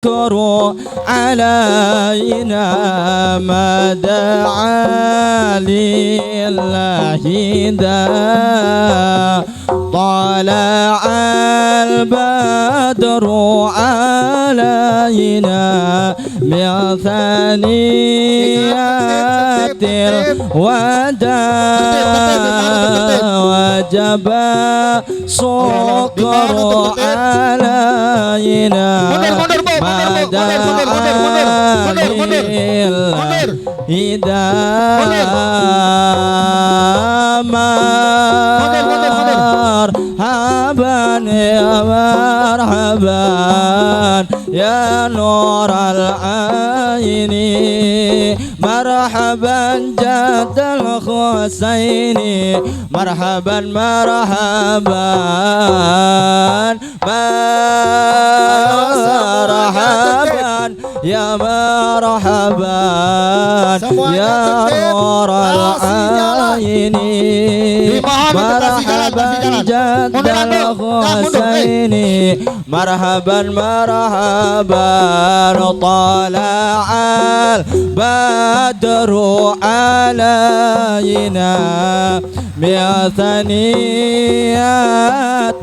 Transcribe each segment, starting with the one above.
اذكروا علينا ما دعا لله ذا طلع البدر علينا من ثنيات الوداع وجب سكر علينا إذا مرحبا يا مرحبا يا نور العين مرحبا جد الحسين مرحبا مرحبا مرحبا يا مرحبا يا نور العين مرحبا جد الحسين مرحبا مرحبا طلع البدر علينا من ثنيات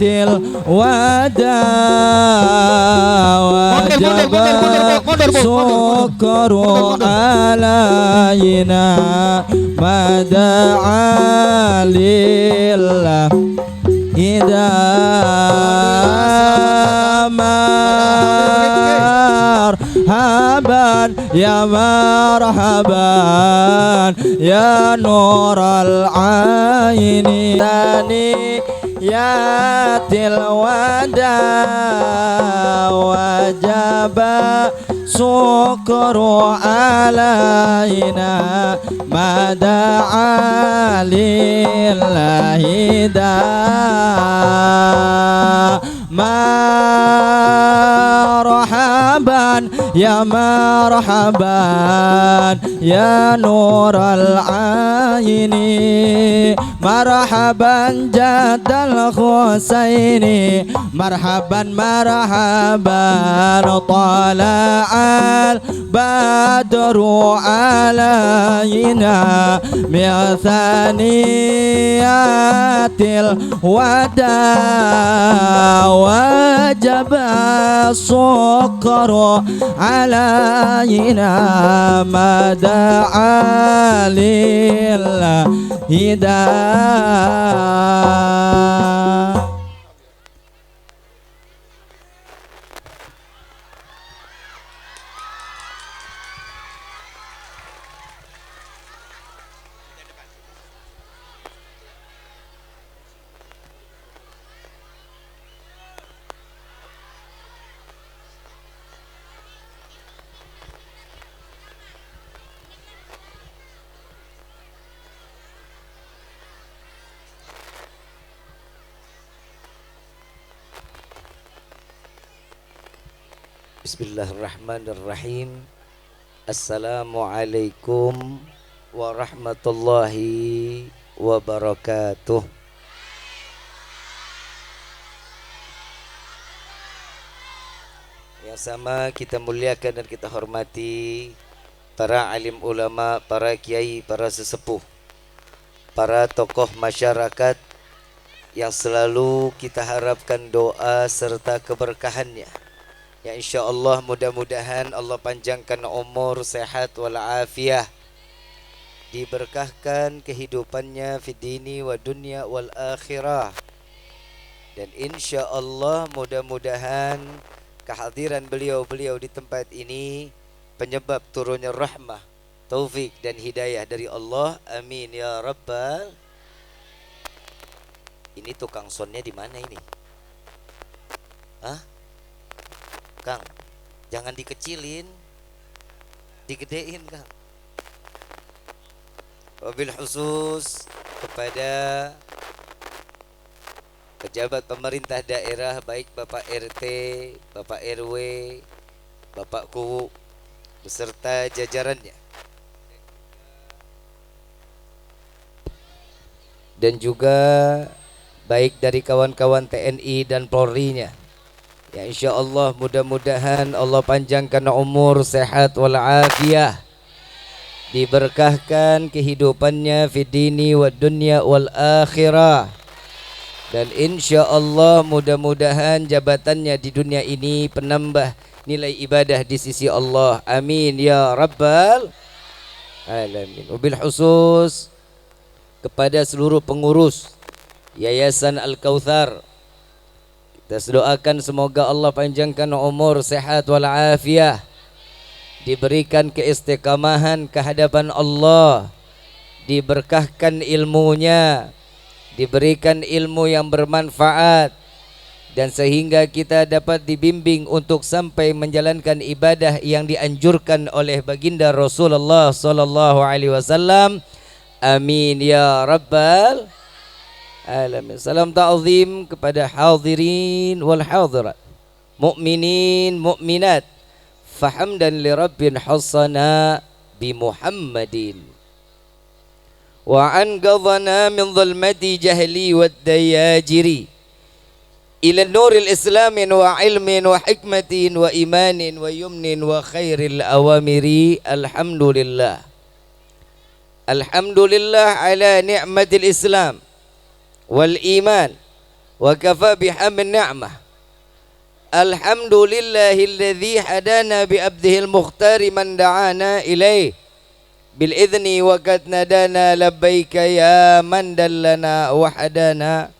الوداع وجب سكر علينا ما دعا لله إذا مرحبا يا مرحبا يا نور العين ثنيات الوداع وجب سكر علينا ما دعا لله ذا مرحبا يا مرحبا يا نور العين مرحبا جد الحسين مرحبا مرحبا طلع البدر علينا من ثنيات الوداع وجب السكر علينا ما دعا لله هداه. Bismillahirrahmanirrahim. Assalamualaikum warahmatullahi wabarakatuh. Yang sama kita muliakan dan kita hormati para alim ulama, para kiai, para sesepuh, para tokoh masyarakat yang selalu kita harapkan doa serta keberkahannya. Ya insyaallah mudah-mudahan Allah panjangkan umur, sehat walafiat, diberkahkan kehidupannya fi dini wa dunya wal akhirah. Dan insyaallah mudah-mudahan kehadiran beliau-beliau di tempat ini penyebab turunnya rahmah, taufik dan hidayah dari Allah. Amin ya rabbal. Ini tukang sonnya di mana ini? Hah? Kang, jangan dikecilin, digedein Kang. Wabil khusus kepada pejabat pemerintah daerah, baik Bapak RT, Bapak RW, Bapak KU beserta jajarannya, dan juga baik dari kawan-kawan TNI dan Polri-nya, Ya insya Allah mudah-mudahan Allah panjangkan umur, sehat walafiat, diberkahkan kehidupannya fi dini wa dunya wal akhirah, dan insya Allah mudah-mudahan jabatannya di dunia ini penambah nilai ibadah di sisi Allah. Amin ya rabbal alamin. Wabil khusus kepada seluruh pengurus Yayasan Al-Kautsar, kita doakan semoga Allah panjangkan umur, sehat walafiat, diberikan keistiqamahan kehadapan Allah, diberkahkan ilmunya, diberikan ilmu yang bermanfaat, dan sehingga kita dapat dibimbing untuk sampai menjalankan ibadah yang dianjurkan oleh baginda Rasulullah sallallahu alaihi wasallam. Amin ya rabbal alamin. Salam ta'zim kepada hadirin wal hadirat, mukminin mukminat, fahamdan li rabbin hasana bi Muhammadin wa anqadhana min dhulmati jahli wad dayajiri ila nuril islamin wa ilmin wa hikmatin wa imanin wa yumnin wa khairil awamiri. Alhamdulillah, alhamdulillah ala ni'matil islam wal iman wa kafa bihamd ni'mah. Alhamdulillahilladzi hadana bi abdihil mukhtari man da'ana ilaih bil idzni wa qad nadana labbaika ya man dallana wa hadana.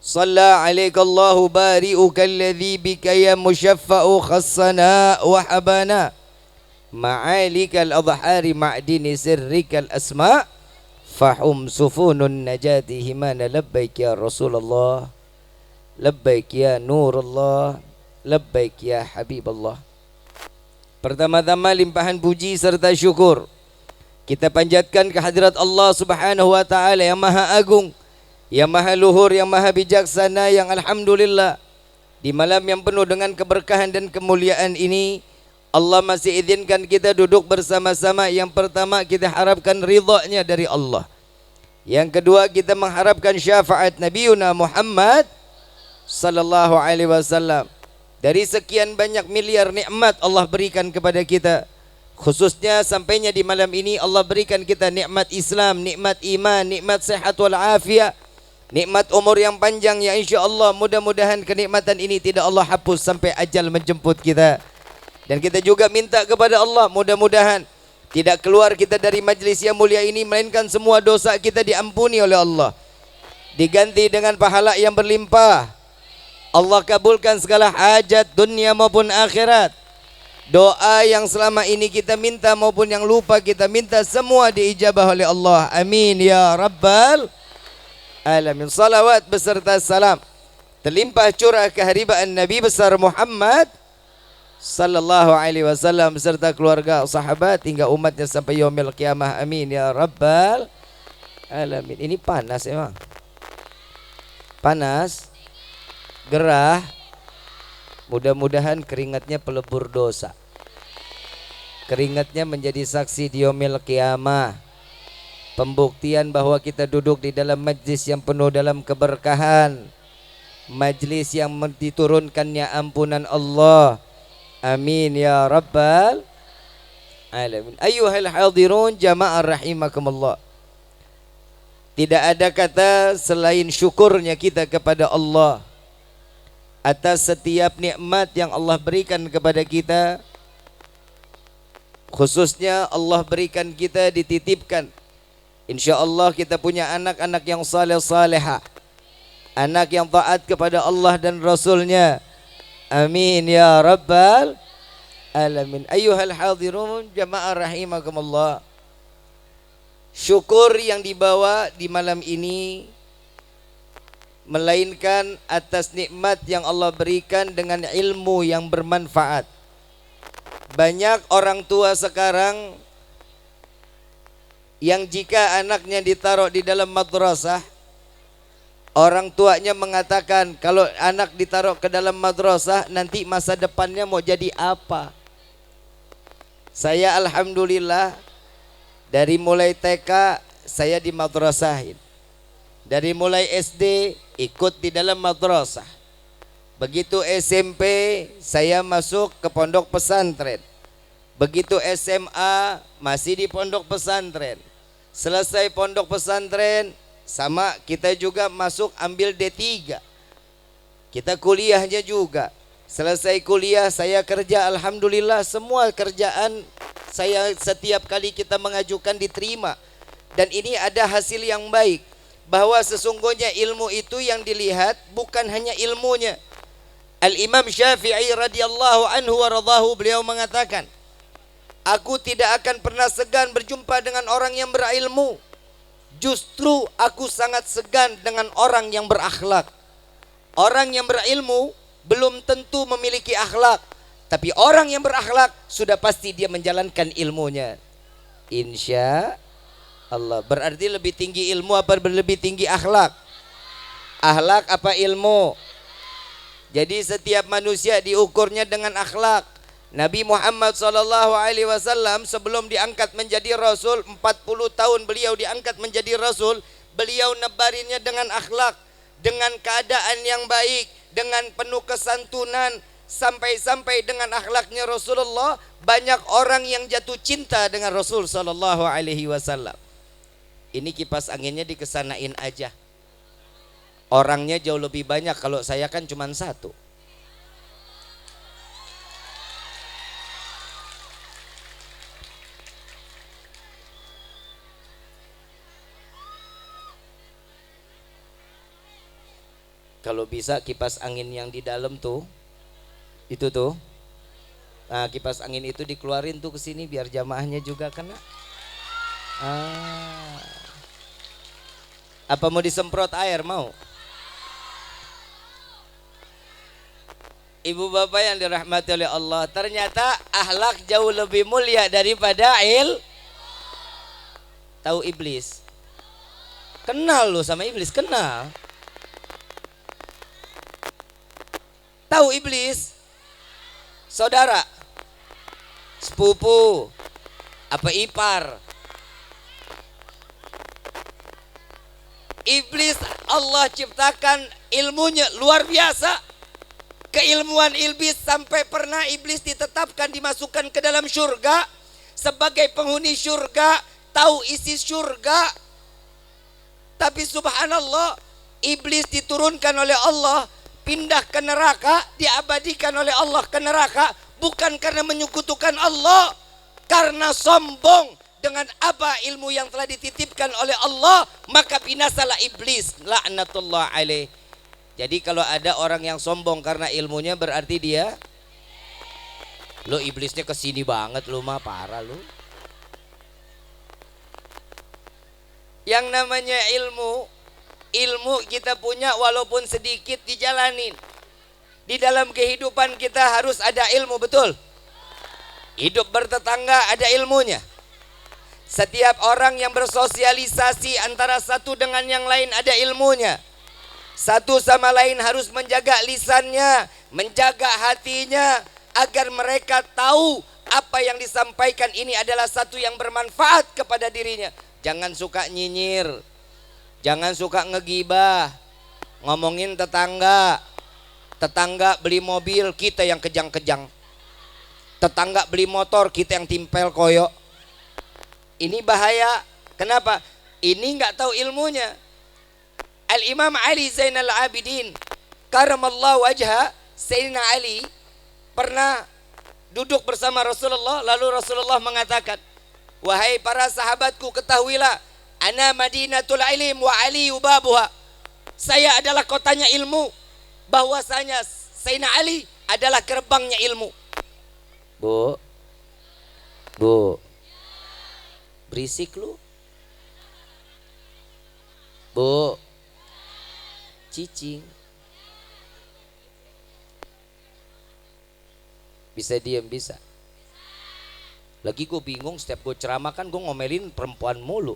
Shalla alaika Allahu bari'uka alladzi bika ya musyaffa'u khassana wa habana ma'alikal adhari ma'dini sirrikal asma' fahum sufunun najati himana. Labbaik ya Rasulullah, labbaik ya Nurullah, labbaik ya Habiballah. Pertama-tama limpahan puji serta syukur kita panjatkan kehadirat Allah Subhanahu wa taala yang Maha Agung, yang Maha Luhur, yang Maha Bijaksana, yang alhamdulillah di malam yang penuh dengan keberkahan dan kemuliaan ini Allah masih izinkan kita duduk bersama-sama. Yang pertama kita harapkan ridha-Nya dari Allah. Yang kedua kita mengharapkan syafaat Nabiuna Muhammad sallallahu alaihi wasallam. Dari sekian banyak miliar nikmat Allah berikan kepada kita, khususnya sampainya di malam ini Allah berikan kita nikmat Islam, nikmat iman, nikmat sehat wal afiat, nikmat umur yang panjang. Ya insyaallah mudah-mudahan kenikmatan ini tidak Allah hapus sampai ajal menjemput kita. Dan kita juga minta kepada Allah mudah-mudahan tidak keluar kita dari majlis yang mulia ini melainkan semua dosa kita diampuni oleh Allah, diganti dengan pahala yang berlimpah. Allah kabulkan segala hajat dunia maupun akhirat. Doa yang selama ini kita minta maupun yang lupa kita minta semua diijabah oleh Allah. Amin ya rabbal alamin. Salawat beserta salam terlimpah curah keharibaan Nabi besar Muhammad sallallahu alaihi wasallam beserta keluarga, sahabat hingga umatnya sampai yaumil qiyamah. Amin ya rabbal alamin. Ini panas emang. Panas, gerah. Mudah-mudahan keringatnya pelebur dosa. Keringatnya menjadi saksi di yaumil qiyamah. Pembuktian bahwa kita duduk di dalam majlis yang penuh dalam keberkahan, majlis yang diturunkannya ampunan Allah. Amin ya rabbal alamin. Ayyuhal hadirun jamaah rahimakumullah. Tidak ada kata selain syukurnya kita kepada Allah atas setiap nikmat yang Allah berikan kepada kita. Khususnya Allah berikan kita dititipkan, insyaallah kita punya anak-anak yang saleh-salehah, anak yang taat kepada Allah dan Rasulnya. Amin ya rabbal alamin. Ayyuhal hadirun jamaah rahimakumullah. Syukur yang dibawa di malam ini melainkan atas nikmat yang Allah berikan dengan ilmu yang bermanfaat. Banyak orang tua sekarang yang jika anaknya ditaruh di dalam madrasah, orang tuanya mengatakan kalau anak ditaruh ke dalam madrasah nanti masa depannya mau jadi apa. Saya alhamdulillah dari mulai TK saya di madrasahin, dari mulai SD ikut di dalam madrasah, Begitu SMP saya masuk ke pondok pesantren. Begitu SMA masih di pondok pesantren. Selesai pondok pesantren sama kita juga masuk ambil D3. Kita kuliahnya juga. Selesai kuliah saya kerja, alhamdulillah semua kerjaan saya setiap kali kita mengajukan diterima. Dan ini ada hasil yang baik, bahwa sesungguhnya ilmu itu yang dilihat bukan hanya ilmunya. Al-Imam Syafi'i radhiyallahu anhu wa radhahu, beliau mengatakan, aku tidak akan pernah segan berjumpa dengan orang yang berilmu. Justru aku sangat segan dengan orang yang berakhlak. Orang yang berilmu belum tentu memiliki akhlak, tapi orang yang berakhlak sudah pasti dia menjalankan ilmunya. Insya Allah. Berarti lebih tinggi ilmu apa lebih tinggi akhlak? Akhlak apa ilmu? Jadi setiap manusia diukurnya dengan akhlak. Nabi Muhammad SAW sebelum diangkat menjadi Rasul, 40 tahun beliau diangkat menjadi Rasul, beliau nebarinnya dengan akhlak, dengan keadaan yang baik, dengan penuh kesantunan, sampai-sampai dengan akhlaknya Rasulullah banyak orang yang jatuh cinta dengan Rasul SAW. Ini kipas anginnya dikesanain aja. Orangnya jauh lebih banyak, kalau saya kan cuma satu. Kalau bisa kipas angin yang di dalam tuh, itu tuh, nah kipas angin itu dikeluarin tuh ke sini biar jamaahnya juga kena. Apa mau disemprot air, mau? Ibu bapak yang dirahmati oleh Allah, ternyata akhlak jauh lebih mulia daripada Tahu iblis? Kenal lo sama iblis, kenal. Tahu iblis? Saudara, sepupu, apa ipar? Iblis Allah ciptakan ilmunya luar biasa. Keilmuan iblis sampai pernah iblis ditetapkan dimasukkan ke dalam surga sebagai penghuni surga, tahu isi surga. Tapi subhanallah, iblis diturunkan oleh Allah, pindah ke neraka, diabadikan oleh Allah ke neraka, bukan karena menyekutukan Allah, karena sombong dengan apa ilmu yang telah dititipkan oleh Allah, maka binasalah iblis laknatullah alaih. Jadi kalau ada orang yang sombong karena ilmunya, berarti dia, lo iblisnya kesini banget, lo mah parah lo. Yang namanya ilmu kita punya walaupun sedikit dijalanin. Di dalam kehidupan kita harus ada ilmu, betul? Hidup bertetangga ada ilmunya. Setiap orang yang bersosialisasi antara satu dengan yang lain ada ilmunya. Satu sama lain harus menjaga lisannya, menjaga hatinya, agar mereka tahu apa yang disampaikan ini adalah satu yang bermanfaat kepada dirinya. Jangan suka nyinyir, jangan suka ngegibah, ngomongin tetangga. Tetangga beli mobil, kita yang kejang-kejang. Tetangga beli motor, kita yang timpel koyok. Ini bahaya. Kenapa? Ini nggak tahu ilmunya. Al-Imam Ali Zainal Abidin karamallahu wajha, Sayyidina Ali pernah duduk bersama Rasulullah, lalu Rasulullah mengatakan, wahai para sahabatku, ketahuilah, ana madinatul ilm wa ali babuha. Saya adalah kotanya ilmu, bahwasanya Sayyidina Ali adalah gerbangnya ilmu. Bu, berisik lu. Bu, cicing. Bisa diam, bisa. Lagi gue bingung, setiap gue ceramah kan gue ngomelin perempuan mulu.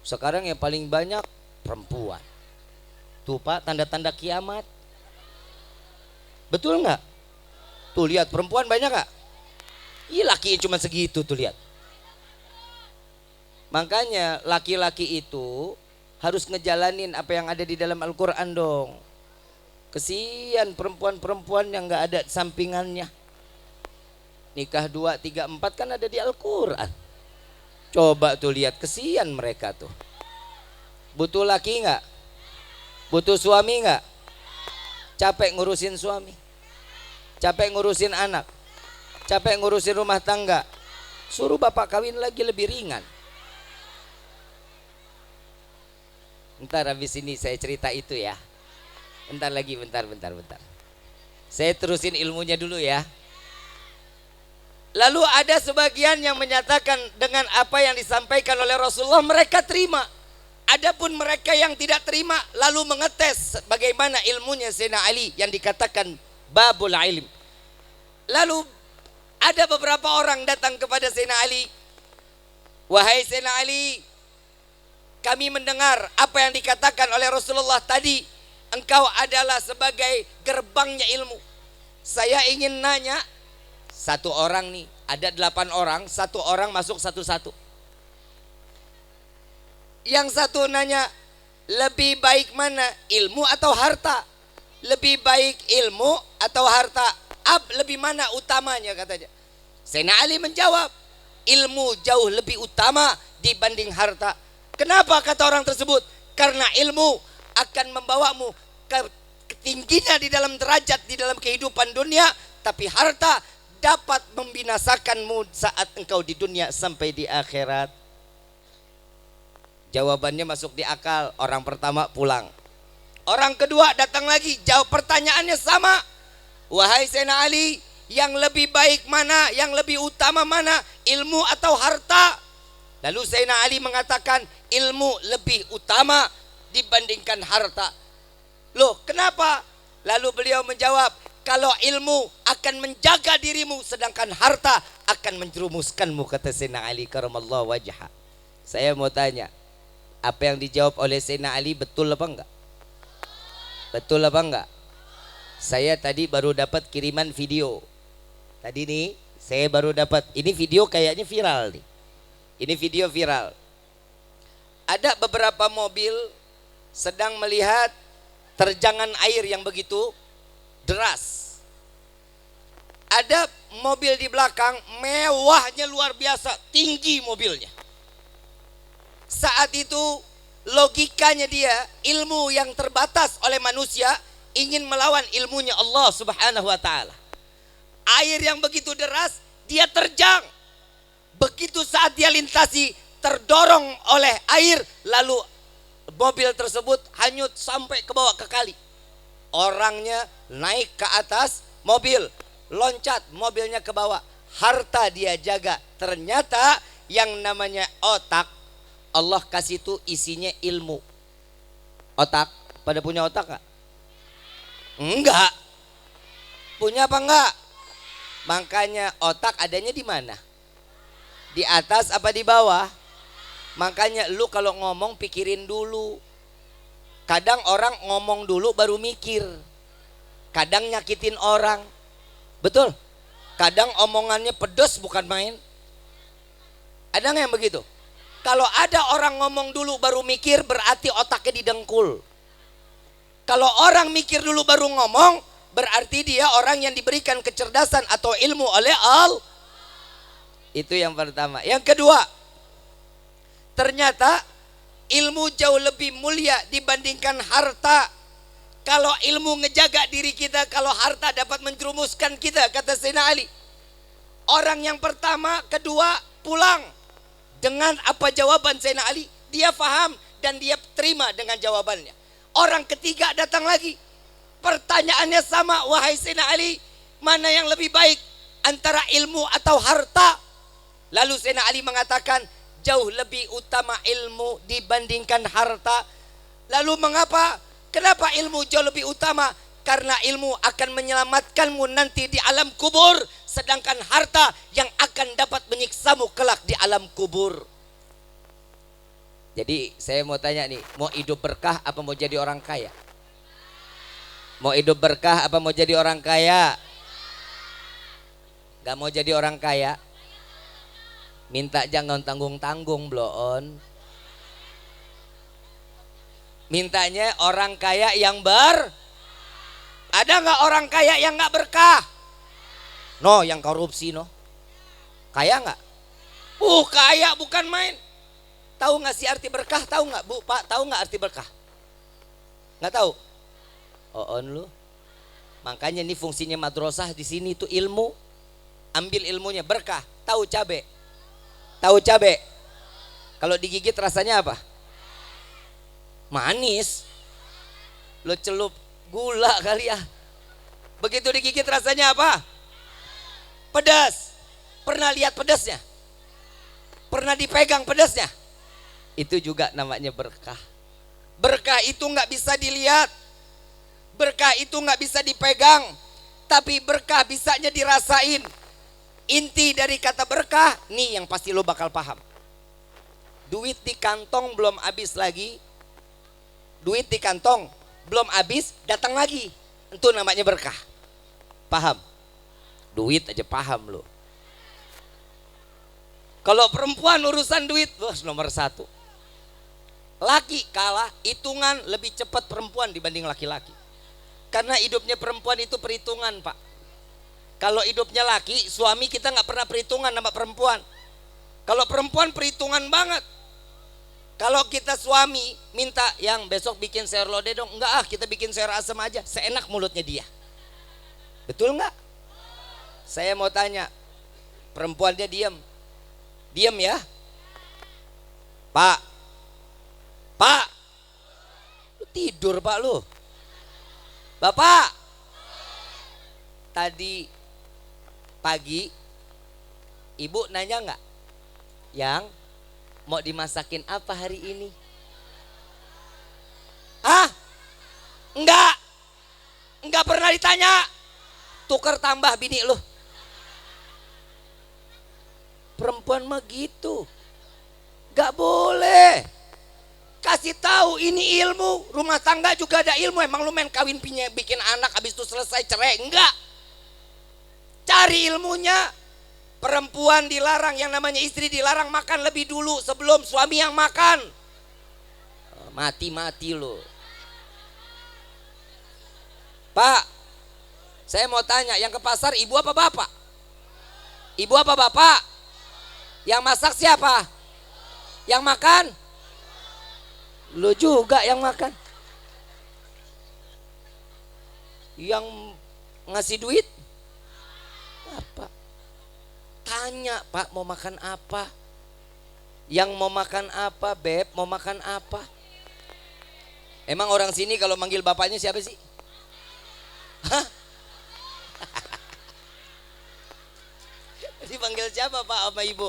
Sekarang yang paling banyak perempuan. Tuh Pak, tanda-tanda kiamat. Betul nggak? Tuh lihat, perempuan banyak nggak? Iya, laki cuma segitu tuh, lihat. Makanya laki-laki itu harus ngejalanin apa yang ada di dalam Al-Quran dong. Kesian perempuan-perempuan yang nggak ada sampingannya. Nikah 2, 3, 4 kan ada di Al-Quran. Coba tuh lihat, kesian mereka tuh. Butuh laki nggak? Butuh suami nggak? Capek ngurusin suami, capek ngurusin anak, capek ngurusin rumah tangga. Suruh bapak kawin lagi, lebih ringan. Ntar habis ini saya cerita itu ya. Bentar lagi, bentar. Saya terusin ilmunya dulu ya. Lalu ada sebagian yang menyatakan dengan apa yang disampaikan oleh Rasulullah mereka terima. Adapun mereka yang tidak terima lalu mengetes bagaimana ilmunya Sayyidina Ali yang dikatakan babul ilm. Lalu ada beberapa orang datang kepada Sayyidina Ali. Wahai Sayyidina Ali, kami mendengar apa yang dikatakan oleh Rasulullah tadi. Engkau adalah sebagai gerbangnya ilmu. Saya ingin nanya, satu orang nih, ada 8 orang, satu orang masuk satu-satu. Yang satu nanya, lebih baik mana, ilmu atau harta? Lebih baik ilmu atau harta? Lebih mana utamanya katanya. Sayyidina Ali menjawab, ilmu jauh lebih utama dibanding harta. Kenapa kata orang tersebut? Karena ilmu akan membawamu ke tingginya di dalam derajat di dalam kehidupan dunia, tapi harta dapat membinasakanmu saat engkau di dunia sampai di akhirat. Jawabannya masuk di akal. Orang pertama pulang. Orang kedua datang lagi, jawab pertanyaannya sama. Wahai Sayyidina Ali, yang lebih baik mana, yang lebih utama mana, ilmu atau harta? Lalu Sayyidina Ali mengatakan ilmu lebih utama dibandingkan harta. Loh, kenapa? Lalu beliau menjawab, kalau ilmu akan menjaga dirimu, sedangkan harta akan menjerumuskanmu, kata Sayyidina Ali karamallahu wajhah. Saya mau tanya, apa yang dijawab oleh Sayyidina Ali betul apa enggak? Betul apa enggak? Saya tadi baru dapat kiriman video. Tadi nih saya baru dapat. Ini video kayaknya viral nih. Ini video viral. Ada beberapa mobil sedang melihat terjangan air yang begitu deras. Ada mobil di belakang, mewahnya luar biasa, tinggi mobilnya. Saat itu logikanya dia, ilmu yang terbatas oleh manusia ingin melawan ilmunya Allah Subhanahu wa taala. Air yang begitu deras, dia terjang. Begitu saat dia lintasi, terdorong oleh air, lalu mobil tersebut hanyut sampai ke bawah ke kali. Orangnya naik ke atas mobil, loncat mobilnya ke bawah. Harta dia jaga. Ternyata yang namanya otak, Allah kasih itu isinya ilmu. Otak, pada punya otak gak? Enggak. Punya apa enggak? Makanya otak adanya di mana? Di atas apa di bawah? Makanya lu kalau ngomong pikirin dulu. Kadang orang ngomong dulu baru mikir. Kadang nyakitin orang. Betul? Kadang omongannya pedes bukan main. Ada nggak yang begitu? Kalau ada orang ngomong dulu baru mikir, berarti otaknya didengkul. Kalau orang mikir dulu baru ngomong, berarti dia orang yang diberikan kecerdasan atau ilmu oleh Allah. Itu yang pertama. Yang kedua, ternyata ilmu jauh lebih mulia dibandingkan harta. Kalau ilmu ngejaga diri kita, kalau harta dapat menjerumuskan kita, kata Sayyidina Ali. Orang yang pertama, kedua pulang dengan apa jawaban Sayyidina Ali. Dia faham dan dia terima dengan jawabannya. Orang ketiga datang lagi. Pertanyaannya sama, wahai Sayyidina Ali, mana yang lebih baik antara ilmu atau harta? Lalu Sayyidina Ali mengatakan, jauh lebih utama ilmu dibandingkan harta. Lalu mengapa? Kenapa ilmu jauh lebih utama? Karena ilmu akan menyelamatkanmu nanti di alam kubur, sedangkan harta yang akan dapat menyiksamu kelak di alam kubur. Jadi saya mau tanya nih, mau hidup berkah apa mau jadi orang kaya? Mau hidup berkah apa mau jadi orang kaya? Gak mau jadi orang kaya? Minta jangan tanggung-tanggung bloon. Mintanya orang kaya yang Ada nggak orang kaya yang nggak berkah? No, yang korupsi no. Kaya nggak? Kaya bukan main. Tahu nggak sih arti berkah? Tahu nggak Bu, Pak? Tahu nggak arti berkah? Nggak tahu? On lu. Makanya ini fungsinya madrasah di sini itu ilmu. Ambil ilmunya berkah. Tahu cabe? Tahu cabe? Kalau digigit rasanya apa? Manis. Lo celup gula kali ya. Begitu digigit rasanya apa? Pedas. Pernah lihat pedasnya? Pernah dipegang pedasnya? Itu juga namanya berkah. Berkah itu nggak bisa dilihat, berkah itu nggak bisa dipegang, tapi berkah bisanya dirasain. Inti dari kata berkah, nih yang pasti lo bakal paham. Duit di kantong belum habis lagi, duit di kantong belum habis, datang lagi, itu namanya berkah. Paham? Duit aja paham lo. Kalau perempuan urusan duit, nomor satu. Laki kalah, hitungan lebih cepat perempuan dibanding laki-laki. Karena hidupnya perempuan itu perhitungan, Pak. Kalau hidupnya laki, suami kita nggak pernah perhitungan sama perempuan. Kalau perempuan perhitungan banget. Kalau kita suami minta yang besok bikin sayur lodeh dong, enggak kita bikin sayur asam aja, seenak mulutnya dia. Betul nggak? Saya mau tanya, perempuannya diam, diam ya, Pak, lu tidur Pak lu, Bapak, tadi pagi ibu nanya nggak, yang mau dimasakin apa hari ini? Enggak pernah ditanya. Tukar tambah bini lu. Perempuan mah gitu, gak boleh. Kasih tahu ini ilmu. Rumah tangga juga ada ilmu. Emang lu main kawin bikin anak habis itu selesai cerai? Enggak. Cari ilmunya. Perempuan dilarang, yang namanya istri dilarang makan lebih dulu sebelum suami yang makan. Mati-mati lo. Pak, saya mau tanya, yang ke pasar ibu apa bapak? Ibu apa bapak? Yang masak siapa? Yang makan? Lo juga yang makan. Yang ngasih duit apa? Tanya, Pak mau makan apa? Yang mau makan apa, Beb? Mau makan apa? Emang orang sini kalau manggil bapaknya siapa sih? Hah? Dipanggil siapa Pak sama Ibu?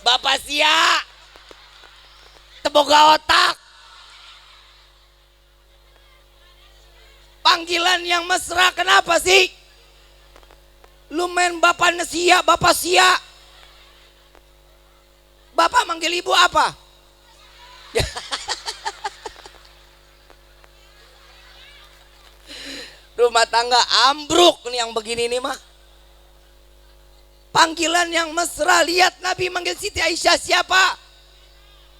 Bapak Sia. Teboga otak. Panggilan yang mesra kenapa sih? Lu main bapak Sia, Bapak Sia. Bapak manggil ibu apa? Rumah tangga ambruk nih yang begini nih mah. Panggilan yang mesra, lihat Nabi manggil Siti Aisyah siapa?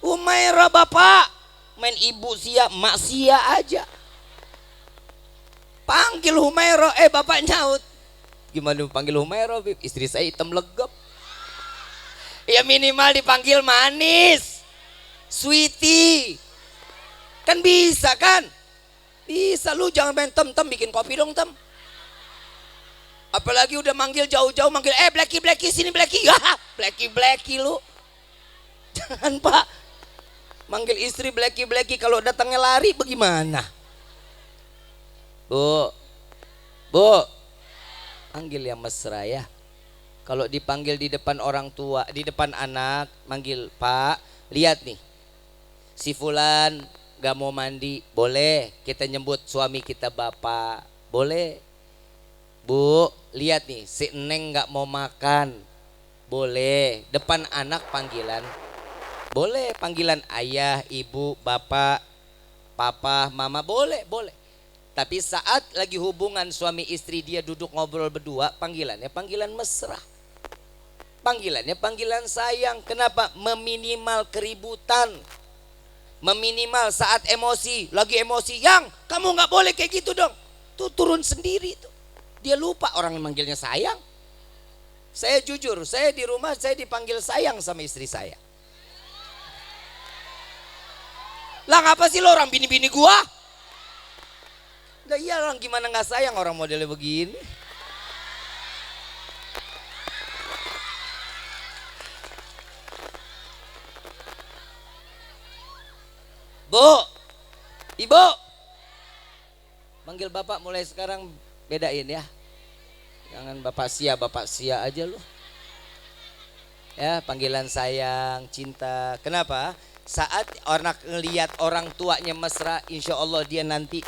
Umairah bapak. Main ibu Sia, mak Sia aja. Panggil Humairah, bapak nyaut. Gimana panggil Humairah, Bib? Istri saya hitam legap. Ya minimal dipanggil manis, sweetie. Kan bisa kan? Bisa, lu jangan main tem-tem, bikin kopi dong tem. Apalagi udah manggil jauh-jauh, manggil Blacky sini Blacky. Blacky lu. Jangan Pak. Manggil istri Blacky kalau datangnya lari bagaimana? Bu. Panggil yang mesra ya. Kalau dipanggil di depan orang tua, di depan anak, manggil Pak, lihat nih. Si fulan gak mau mandi, boleh kita nyebut suami kita bapak, boleh. Bu, lihat nih, si Neng gak mau makan, boleh. Depan anak panggilan, boleh. Panggilan ayah, ibu, bapak, papa, mama, boleh. Tapi saat lagi hubungan suami istri, dia duduk ngobrol berdua, panggilannya panggilan mesra. Panggilannya panggilan sayang. Kenapa? Meminimal keributan, Meminimal saat emosi, lagi emosi, yang kamu nggak boleh kayak gitu dong. Tuh turun sendiri tuh. Dia lupa orang yang manggilnya sayang. Saya jujur, saya di rumah saya dipanggil sayang sama istri saya. Lah ngapa sih lo orang bini-bini gua? Lah iya orang gimana nggak sayang orang modelnya begini. Bu, ibu, manggil bapak mulai sekarang bedain ya. Jangan bapak sia aja lu. Ya, panggilan sayang, cinta. Kenapa? Saat orang ngelihat orang tuanya mesra, insya Allah dia nanti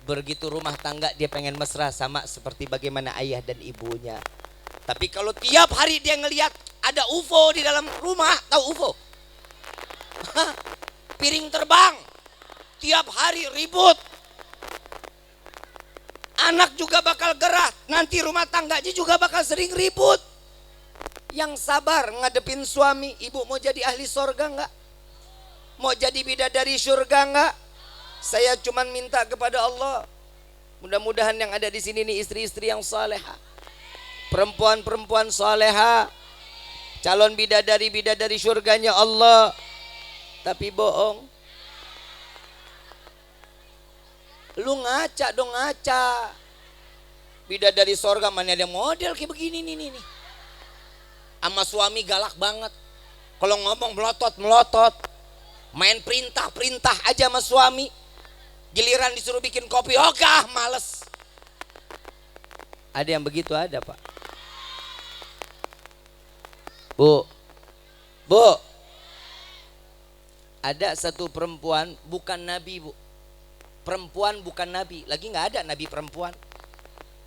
begitu rumah tangga dia pengen mesra sama seperti bagaimana ayah dan ibunya. Tapi kalau tiap hari dia ngelihat ada UFO di dalam rumah, tahu UFO? Piring terbang, tiap hari ribut. Anak juga bakal gerah, nanti rumah tangganya juga bakal sering ribut. Yang sabar ngadepin suami, ibu mau jadi ahli sorga enggak? Mau jadi bidadari surga enggak? Saya cuman minta kepada Allah, mudah-mudahan yang ada di sini nih istri-istri yang salehah, perempuan-perempuan salehah, calon bidadari surganya Allah. Tapi bohong. Lu ngaca dong, ngaca. Bidadari sorga mana ada model kayak begini nih. Sama suami galak banget. Kalau ngomong melotot. Main perintah aja sama suami. Giliran disuruh bikin kopi, ogah males. Ada yang begitu ada, Pak. Bu. Ada satu perempuan bukan nabi, Bu. Perempuan bukan nabi, lagi nggak ada nabi perempuan.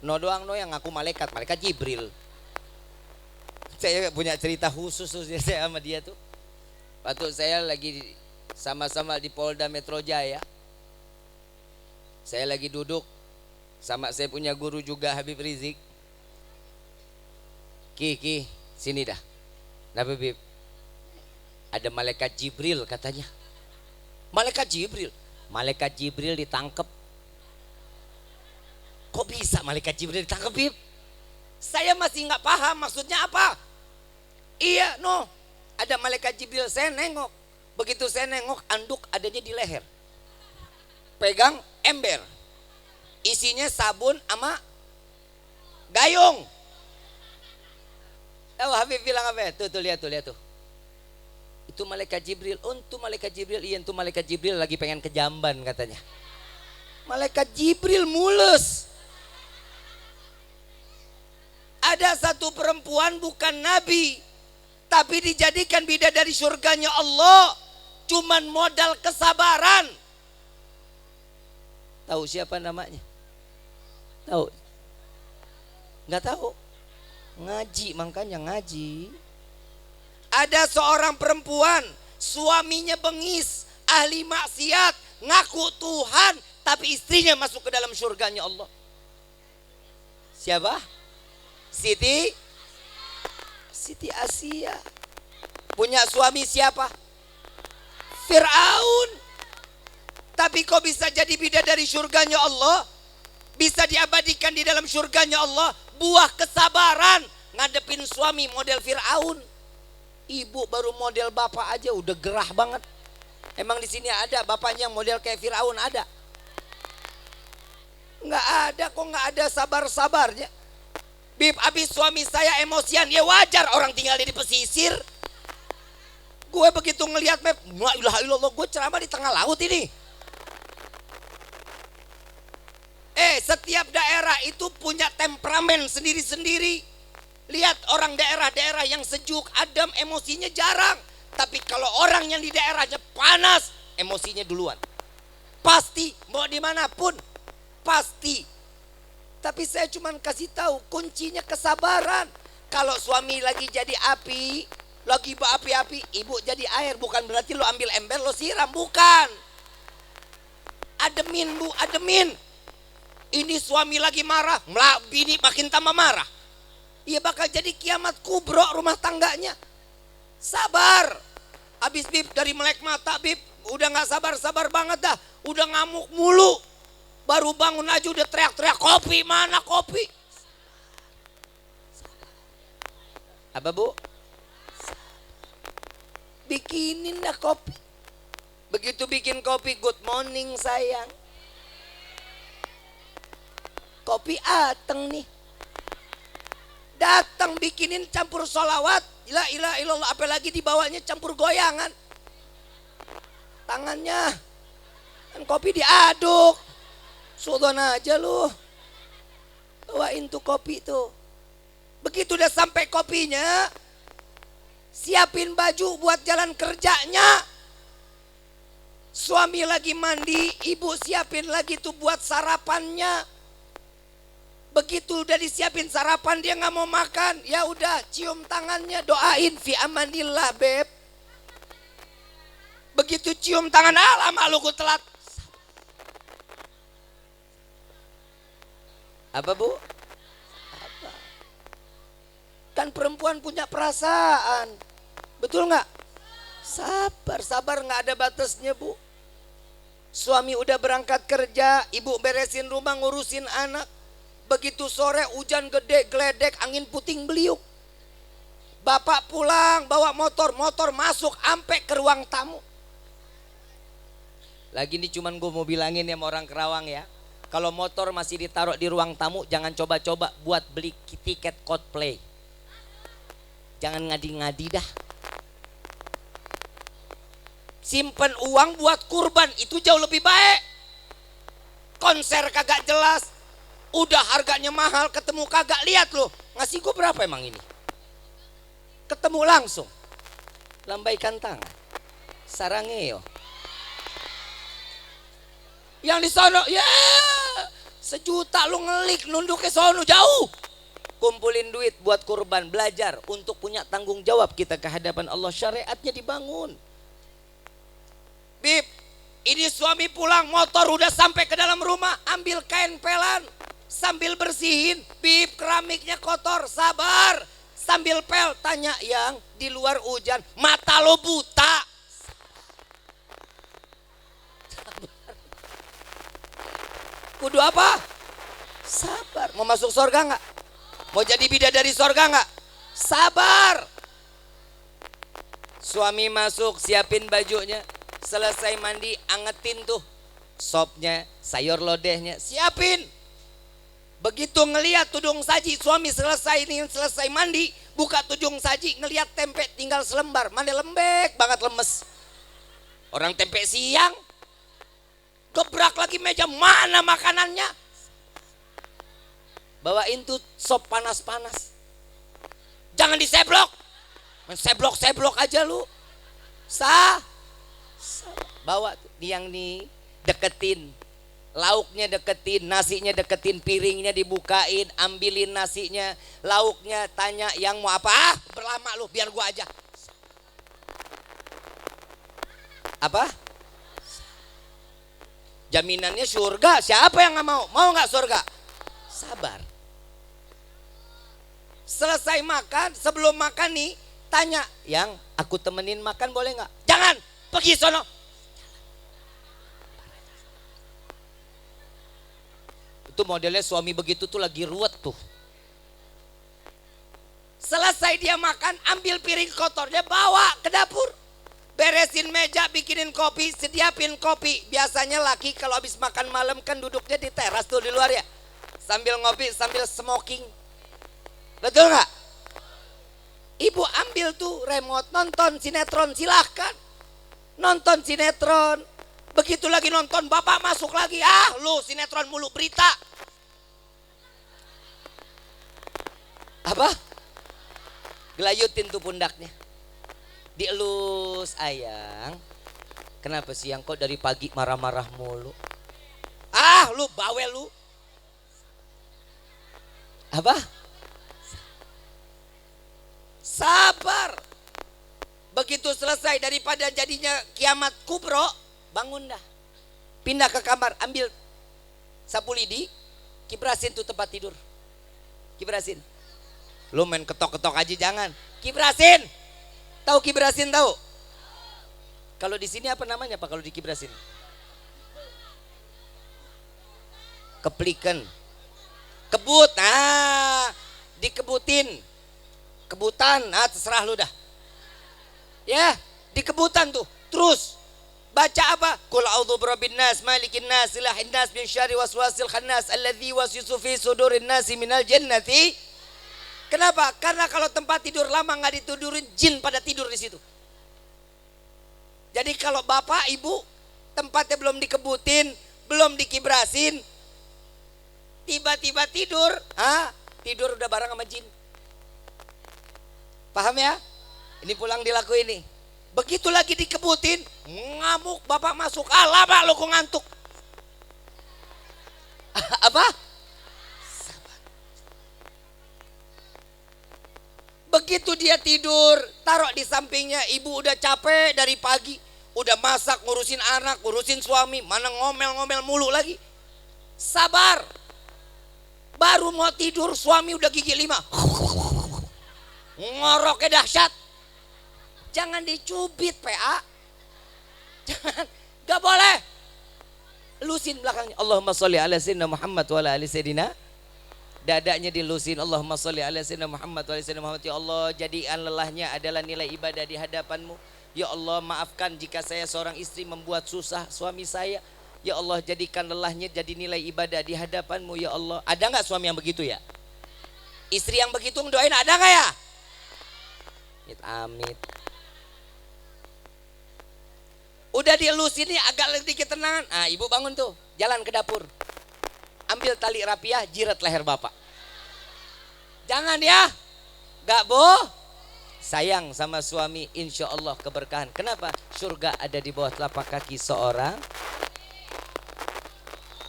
No doang yang ngaku malaikat Jibril. Saya punya cerita khusus saya sama dia tuh. Waktu saya lagi sama-sama di Polda Metro Jaya. Saya lagi duduk sama saya punya guru juga Habib Rizik. Ki, sini dah. Nah Habib, ada malaikat Jibril katanya. Malaikat Jibril ditangkep. Kok bisa malaikat Jibril ditangkep, Bib? Saya masih nggak paham maksudnya apa. Iya, ada malaikat Jibril. Saya nengok. Begitu saya nengok, anduk adanya di leher. Pegang ember. Isinya sabun sama gayung. Tahu Habib bilang apa? Tuh lihat tuh. Itu malaikat Jibril. Untuk malaikat Jibril, iya itu malaikat Jibril lagi pengen ke Jamban katanya. Malaikat Jibril mulus. Ada satu perempuan bukan nabi, tapi dijadikan bidadari surganya Allah, cuman modal kesabaran. Tahu siapa namanya? Tahu? Nggak tahu. Ngaji, makanya ngaji. Ada seorang perempuan, suaminya bengis, ahli maksiat, ngaku Tuhan, tapi istrinya masuk ke dalam surganya Allah. Siapa? Siti Asia. Punya suami siapa? Fir'aun. Tapi kok bisa jadi bidadari surganya Allah? Bisa diabadikan di dalam surganya Allah? Buah kesabaran ngadepin suami model Fir'aun. Ibu baru model bapak aja udah gerah banget. Emang di sini ada bapaknya yang model kayak Fir'aun ada? Nggak ada, kok nggak ada sabar-sabarnya. Bib, abis suami saya emosian, ya wajar orang tinggal di pesisir. Gue begitu ngelihat map, la ilaha illallah, gue ceramah di tengah laut ini. Setiap daerah itu punya temperamen sendiri-sendiri. Lihat orang daerah-daerah yang sejuk, adem, emosinya jarang. Tapi kalau orang yang di daerahnya panas, emosinya duluan. Pasti, mau dimanapun, pasti. Tapi saya cuma kasih tahu kuncinya kesabaran. Kalau suami lagi jadi api, lagi berapi-api, ibu jadi air. Bukan berarti lo ambil ember lo siram, bukan. Ademin bu, ademin. Ini suami lagi marah, bini makin tambah marah. Iya bakal jadi kiamat kubro rumah tangganya. Sabar. Habis Bib dari melek mata Bib, udah nggak sabar-sabar banget dah, udah ngamuk mulu. Baru bangun aja udah teriak-teriak, kopi mana kopi? Apa bu? Bikinin dah kopi. Begitu bikin kopi, good morning sayang. Kopi ateng nih. Datang bikinin campur sholawat, la ilaha illallah, apalagi dibawanya campur goyangan. Tangannya kan kopi diaduk. Sultan aja lu. Bawain tuh kopi tuh. Begitu udah sampai kopinya, siapin baju buat jalan kerjanya. Suami lagi mandi, ibu siapin lagi tuh buat sarapannya. Begitu udah disiapin sarapan, dia nggak mau makan, ya udah cium tangannya, doain fi amanillah beb. Begitu cium tangan, lama lu gue telat. Apa bu? Apa? Kan perempuan punya perasaan, betul nggak? Sabar nggak ada batasnya bu. Suami udah berangkat kerja, ibu beresin rumah, ngurusin anak. Begitu sore hujan gede geledek, angin puting beliuk. Bapak pulang bawa motor masuk ampe ke ruang tamu. Lagi ini cuman gue mau bilangin ya sama orang Kerawang ya. Kalau motor masih ditaruh di ruang tamu, jangan coba-coba buat beli tiket Coldplay. Jangan ngadi-ngadi dah. Simpen uang buat kurban, itu jauh lebih baik. Konser kagak jelas, udah harganya mahal, ketemu kagak, lihat loh. Ngasih gue berapa emang ini? Ketemu langsung. Lambaikan tangan. Sarangeo. Yang di sono, ya 1 juta lu ngelik, nunduk ke sono jauh. Kumpulin duit buat kurban, belajar untuk punya tanggung jawab kita ke hadapan Allah, syariatnya dibangun. Bib, ini suami pulang, motor udah sampai ke dalam rumah, ambil kain pelan sambil bersihin. Bib, keramiknya kotor, sabar. Sambil pel, tanya yang di luar hujan, mata lo buta. Kudu apa? Sabar. Mau masuk surga nggak? Mau jadi bidadari surga nggak? Sabar. Suami masuk, siapin bajunya, selesai mandi, angetin tuh sopnya, sayur lodehnya, siapin. Begitu ngelihat tudung saji, suami selesai mandi, buka tudung saji, ngelihat tempe tinggal selembar, mana lembek banget, lemes. Orang tempe siang, gebrak lagi meja, mana makanannya? Bawain tuh sop panas-panas. Jangan diseblok. Seblok aja lu. Bawa tuh, yang nih deketin. Lauknya deketin, nasinya deketin, piringnya dibukain, ambilin nasinya, lauknya, tanya yang mau apa? Berlama lu, biar gua aja. Apa? Jaminannya surga, siapa yang nggak mau? Mau nggak surga? Sabar. Selesai makan, sebelum makan nih, tanya, yang aku temenin makan boleh nggak? Jangan, pergi sono. Itu modelnya suami begitu tuh lagi ruwet tuh. Selesai dia makan, ambil piring kotornya, bawa ke dapur. Beresin meja, bikinin kopi, sediapin kopi. Biasanya laki kalau habis makan malam kan duduknya di teras tuh di luar ya. Sambil ngopi, sambil smoking. Betul nggak? Ibu ambil tuh remote, nonton sinetron, silahkan. Nonton sinetron. Begitu lagi nonton, bapak masuk lagi. Lu sinetron mulu, berita. Apa? Gelayutin tuh pundaknya. Dielus, ayang. Kenapa sih yang kok dari pagi marah-marah mulu? Lu bawel lu. Apa? Sabar. Begitu selesai, daripada jadinya kiamat kubro, bangun dah. Pindah ke kamar, ambil sapu lidi, kibrasin tuh tempat tidur. Kibrasin. Lu main ketok-ketok aja jangan. Kibrasin. Tahu kibrasin tahu? Kalau di sini apa namanya Pak kalau dikibrasin? Kepliken. Kebut. Nah, dikebutin. Kebutan. Nah, terserah lu dah. Ya, dikebutan tuh. Terus baca apa? Qul a'udzu birabbin nas, malikin nas, ilahin nas, min syarri waswasil khannas, alladzi waswisu fi sudurin nasi minal jannati. Kenapa? Karena kalau tempat tidur lama nggak ditidurin, jin pada tidur di situ. Jadi kalau bapak ibu tempatnya belum dikebutin, belum dikibrasin, tiba-tiba tidur, tidur udah bareng sama jin. Paham ya? Ini pulang dilakuin nih. Begitu lagi dikebutin, ngamuk bapak masuk, lama lo kok ngantuk. Apa? Begitu dia tidur, taruh di sampingnya, ibu udah capek dari pagi, udah masak, ngurusin anak, ngurusin suami, mana ngomel-ngomel mulu lagi. Sabar. Baru mau tidur, suami udah gigi 5. Ngoroknya dahsyat. Jangan dicubit PA. Jangan, gak boleh. Lusin belakangnya. Allahumma sholli ala sayyidina Muhammad wa ala ali sayyidina. Dadanya dilusin. Allahumma sholli ala sayyidina Muhammad wa ala sayyidina Muhammad. Ya Allah, jadikan lelahnya adalah nilai ibadah di hadapanmu. Ya Allah, maafkan jika saya seorang istri membuat susah suami saya. Ya Allah, jadikan lelahnya jadi nilai ibadah di hadapanmu. Ya Allah. Ada gak suami yang begitu ya? Istri yang begitu ngedoain ada gak ya? Amit. Udah dielusin nih agak sedikit tenangan. Nah, ibu bangun tuh, jalan ke dapur. Ambil tali rapiah, jirat leher bapak. Jangan ya, gak sayang sama suami, insya Allah keberkahan. Kenapa? Surga ada di bawah telapak kaki seorang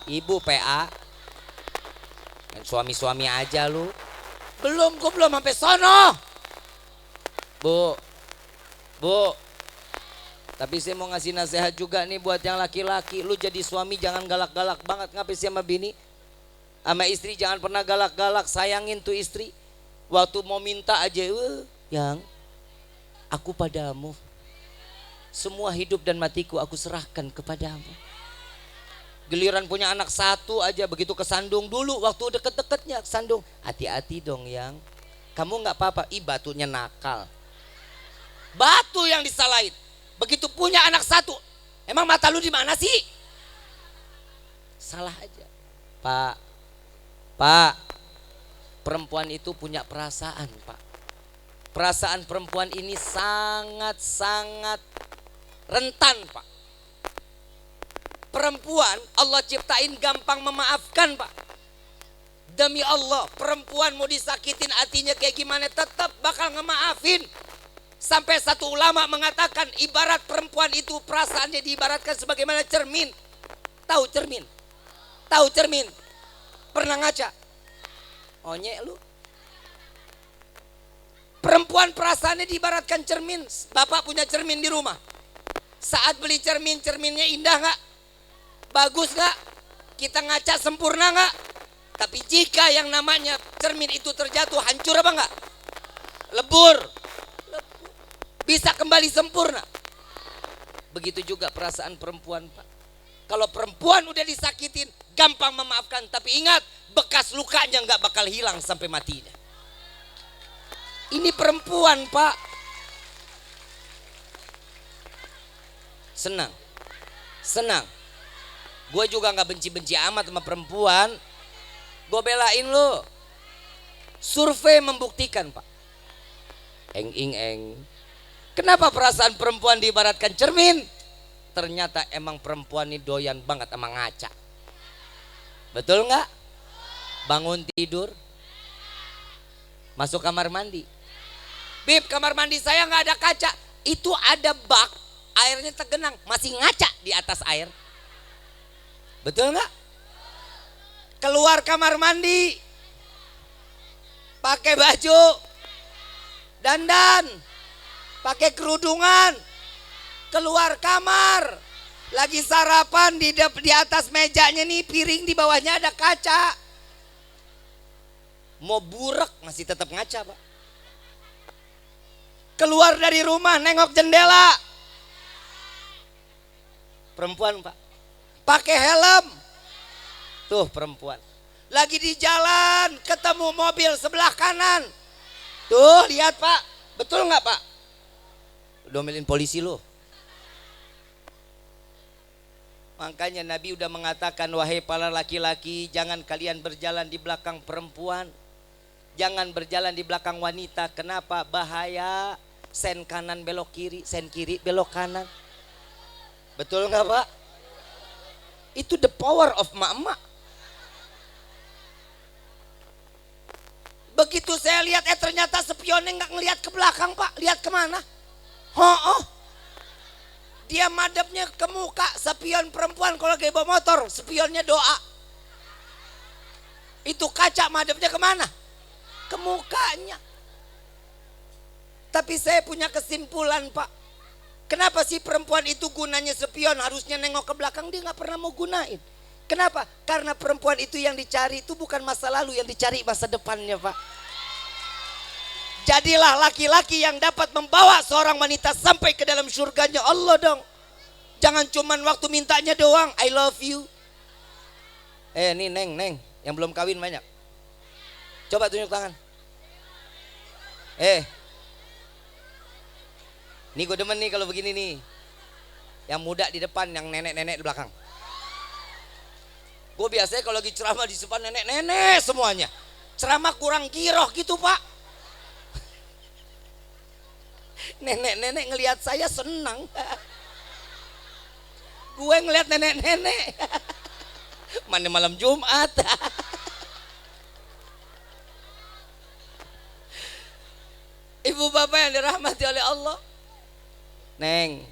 ibu PA. Dan suami-suami aja lu. Belum, gue belum sampai sono. Bu, tapi saya mau ngasih nasihat juga nih buat yang laki-laki. Lu jadi suami jangan galak-galak banget. Ngapain sih sama bini? Sama istri jangan pernah galak-galak. Sayangin tuh istri. Waktu mau minta aja, yang aku padamu. Semua hidup dan matiku aku serahkan kepadamu. Giliran punya anak satu aja begitu kesandung dulu. Waktu deket-deketnya kesandung. Hati-hati dong yang. Kamu gak apa-apa. Batunya nakal. Batu yang disalahin. Begitu punya anak satu, emang mata lu di mana sih? Salah aja. Pak, perempuan itu punya perasaan, Pak. Perasaan perempuan ini sangat-sangat rentan, Pak. Perempuan Allah ciptain gampang memaafkan, Pak. Demi Allah, perempuan mau disakitin hatinya kayak gimana tetap bakal ngemaafin. Sampai satu ulama mengatakan ibarat perempuan itu perasaannya diibaratkan sebagaimana cermin. Tahu cermin? Tahu cermin? Pernah ngaca? Onyek lu. Perempuan perasaannya diibaratkan cermin. Bapak punya cermin di rumah. Saat beli cermin, cerminnya indah gak? Bagus gak? Kita ngaca sempurna gak? Tapi jika yang namanya cermin itu terjatuh, hancur apa gak? Lebur. Bisa kembali sempurna. Begitu juga perasaan perempuan, Pak. Kalau perempuan udah disakitin, gampang memaafkan. Tapi ingat, bekas lukanya nggak bakal hilang sampai matinya. Ini perempuan, Pak. Senang. Gue juga nggak benci-benci amat sama perempuan. Gue belain lo. Survei membuktikan, Pak. Eng. Kenapa perasaan perempuan diibaratkan cermin? Ternyata emang perempuan ini doyan banget sama ngaca. Betul nggak? Bangun tidur, masuk kamar mandi. Bib, kamar mandi saya nggak ada kaca. Itu ada bak, airnya tergenang, masih ngaca di atas air. Betul nggak? Keluar kamar mandi, pakai baju, dandan, pakai kerudungan, keluar kamar, lagi sarapan di atas mejanya nih piring di bawahnya ada kaca. Mau burek masih tetap ngaca, Pak. Keluar dari rumah nengok jendela, Perempuan Pak. Pakai helm. Tuh perempuan. Lagi di jalan ketemu mobil sebelah kanan. Tuh lihat Pak. Betul nggak Pak? Domelin polisi lo. Makanya Nabi udah mengatakan, wahai para laki-laki, jangan kalian berjalan di belakang perempuan. Jangan berjalan di belakang wanita. Kenapa? Bahaya. Sen kanan belok kiri, sen kiri belok kanan. Betul nggak Pak? Itu the power of emak-emak. Begitu saya lihat, ternyata spionnya nggak ngelihat ke belakang Pak. Lihat kemana? Dia madepnya ke muka. Spion perempuan kalau lagi bawa motor, spionnya doa. Itu kaca madepnya kemana? Ke mukanya. Tapi saya punya kesimpulan Pak. Kenapa sih perempuan itu gunanya spion? Harusnya nengok ke belakang, dia nggak pernah mau gunain. Kenapa? Karena perempuan itu yang dicari itu bukan masa lalu, yang dicari masa depannya Pak. Jadilah laki-laki yang dapat membawa seorang wanita sampai ke dalam surganya Allah dong. Jangan cuman waktu mintanya doang, I love you. Nih Neng, yang belum kawin banyak. Coba tunjuk tangan. Nih gue demen nih kalau begini nih. Yang muda di depan, yang nenek-nenek di belakang. Gue biasanya kalau lagi ceramah di depan nenek-nenek semuanya. Ceramah kurang giroh gitu Pak. Nenek-nenek ngelihat saya senang. Gue ngelihat nenek-nenek. Mana malam Jumat. Ibu bapak yang dirahmati oleh Allah. Neng,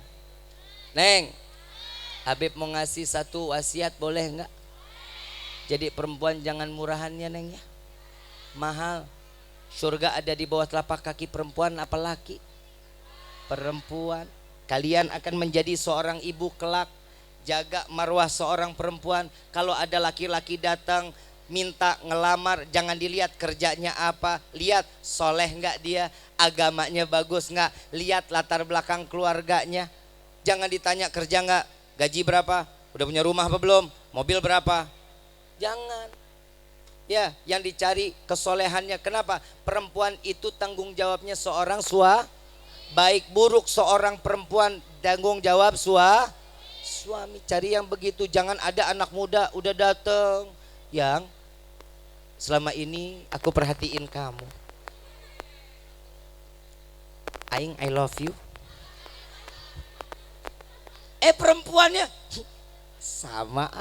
Habib mau ngasih satu wasiat, boleh enggak? Jadi perempuan jangan murahannya Neng ya. Mahal. Surga ada di bawah telapak kaki perempuan apa laki? Perempuan. Kalian akan menjadi seorang ibu kelak. Jaga marwah seorang perempuan. Kalau ada laki-laki datang minta ngelamar, jangan dilihat kerjanya apa, lihat soleh nggak dia, agamanya bagus nggak, lihat latar belakang keluarganya. Jangan ditanya kerja nggak, gaji berapa, udah punya rumah apa belum, mobil berapa. Jangan. Ya, yang dicari kesolehannya. Kenapa? Perempuan itu tanggung jawabnya seorang baik buruk seorang perempuan tanggung jawab suami. Cari yang begitu. Jangan ada anak muda udah dateng yang selama ini aku perhatiin kamu, Aing I love you. Perempuannya sama,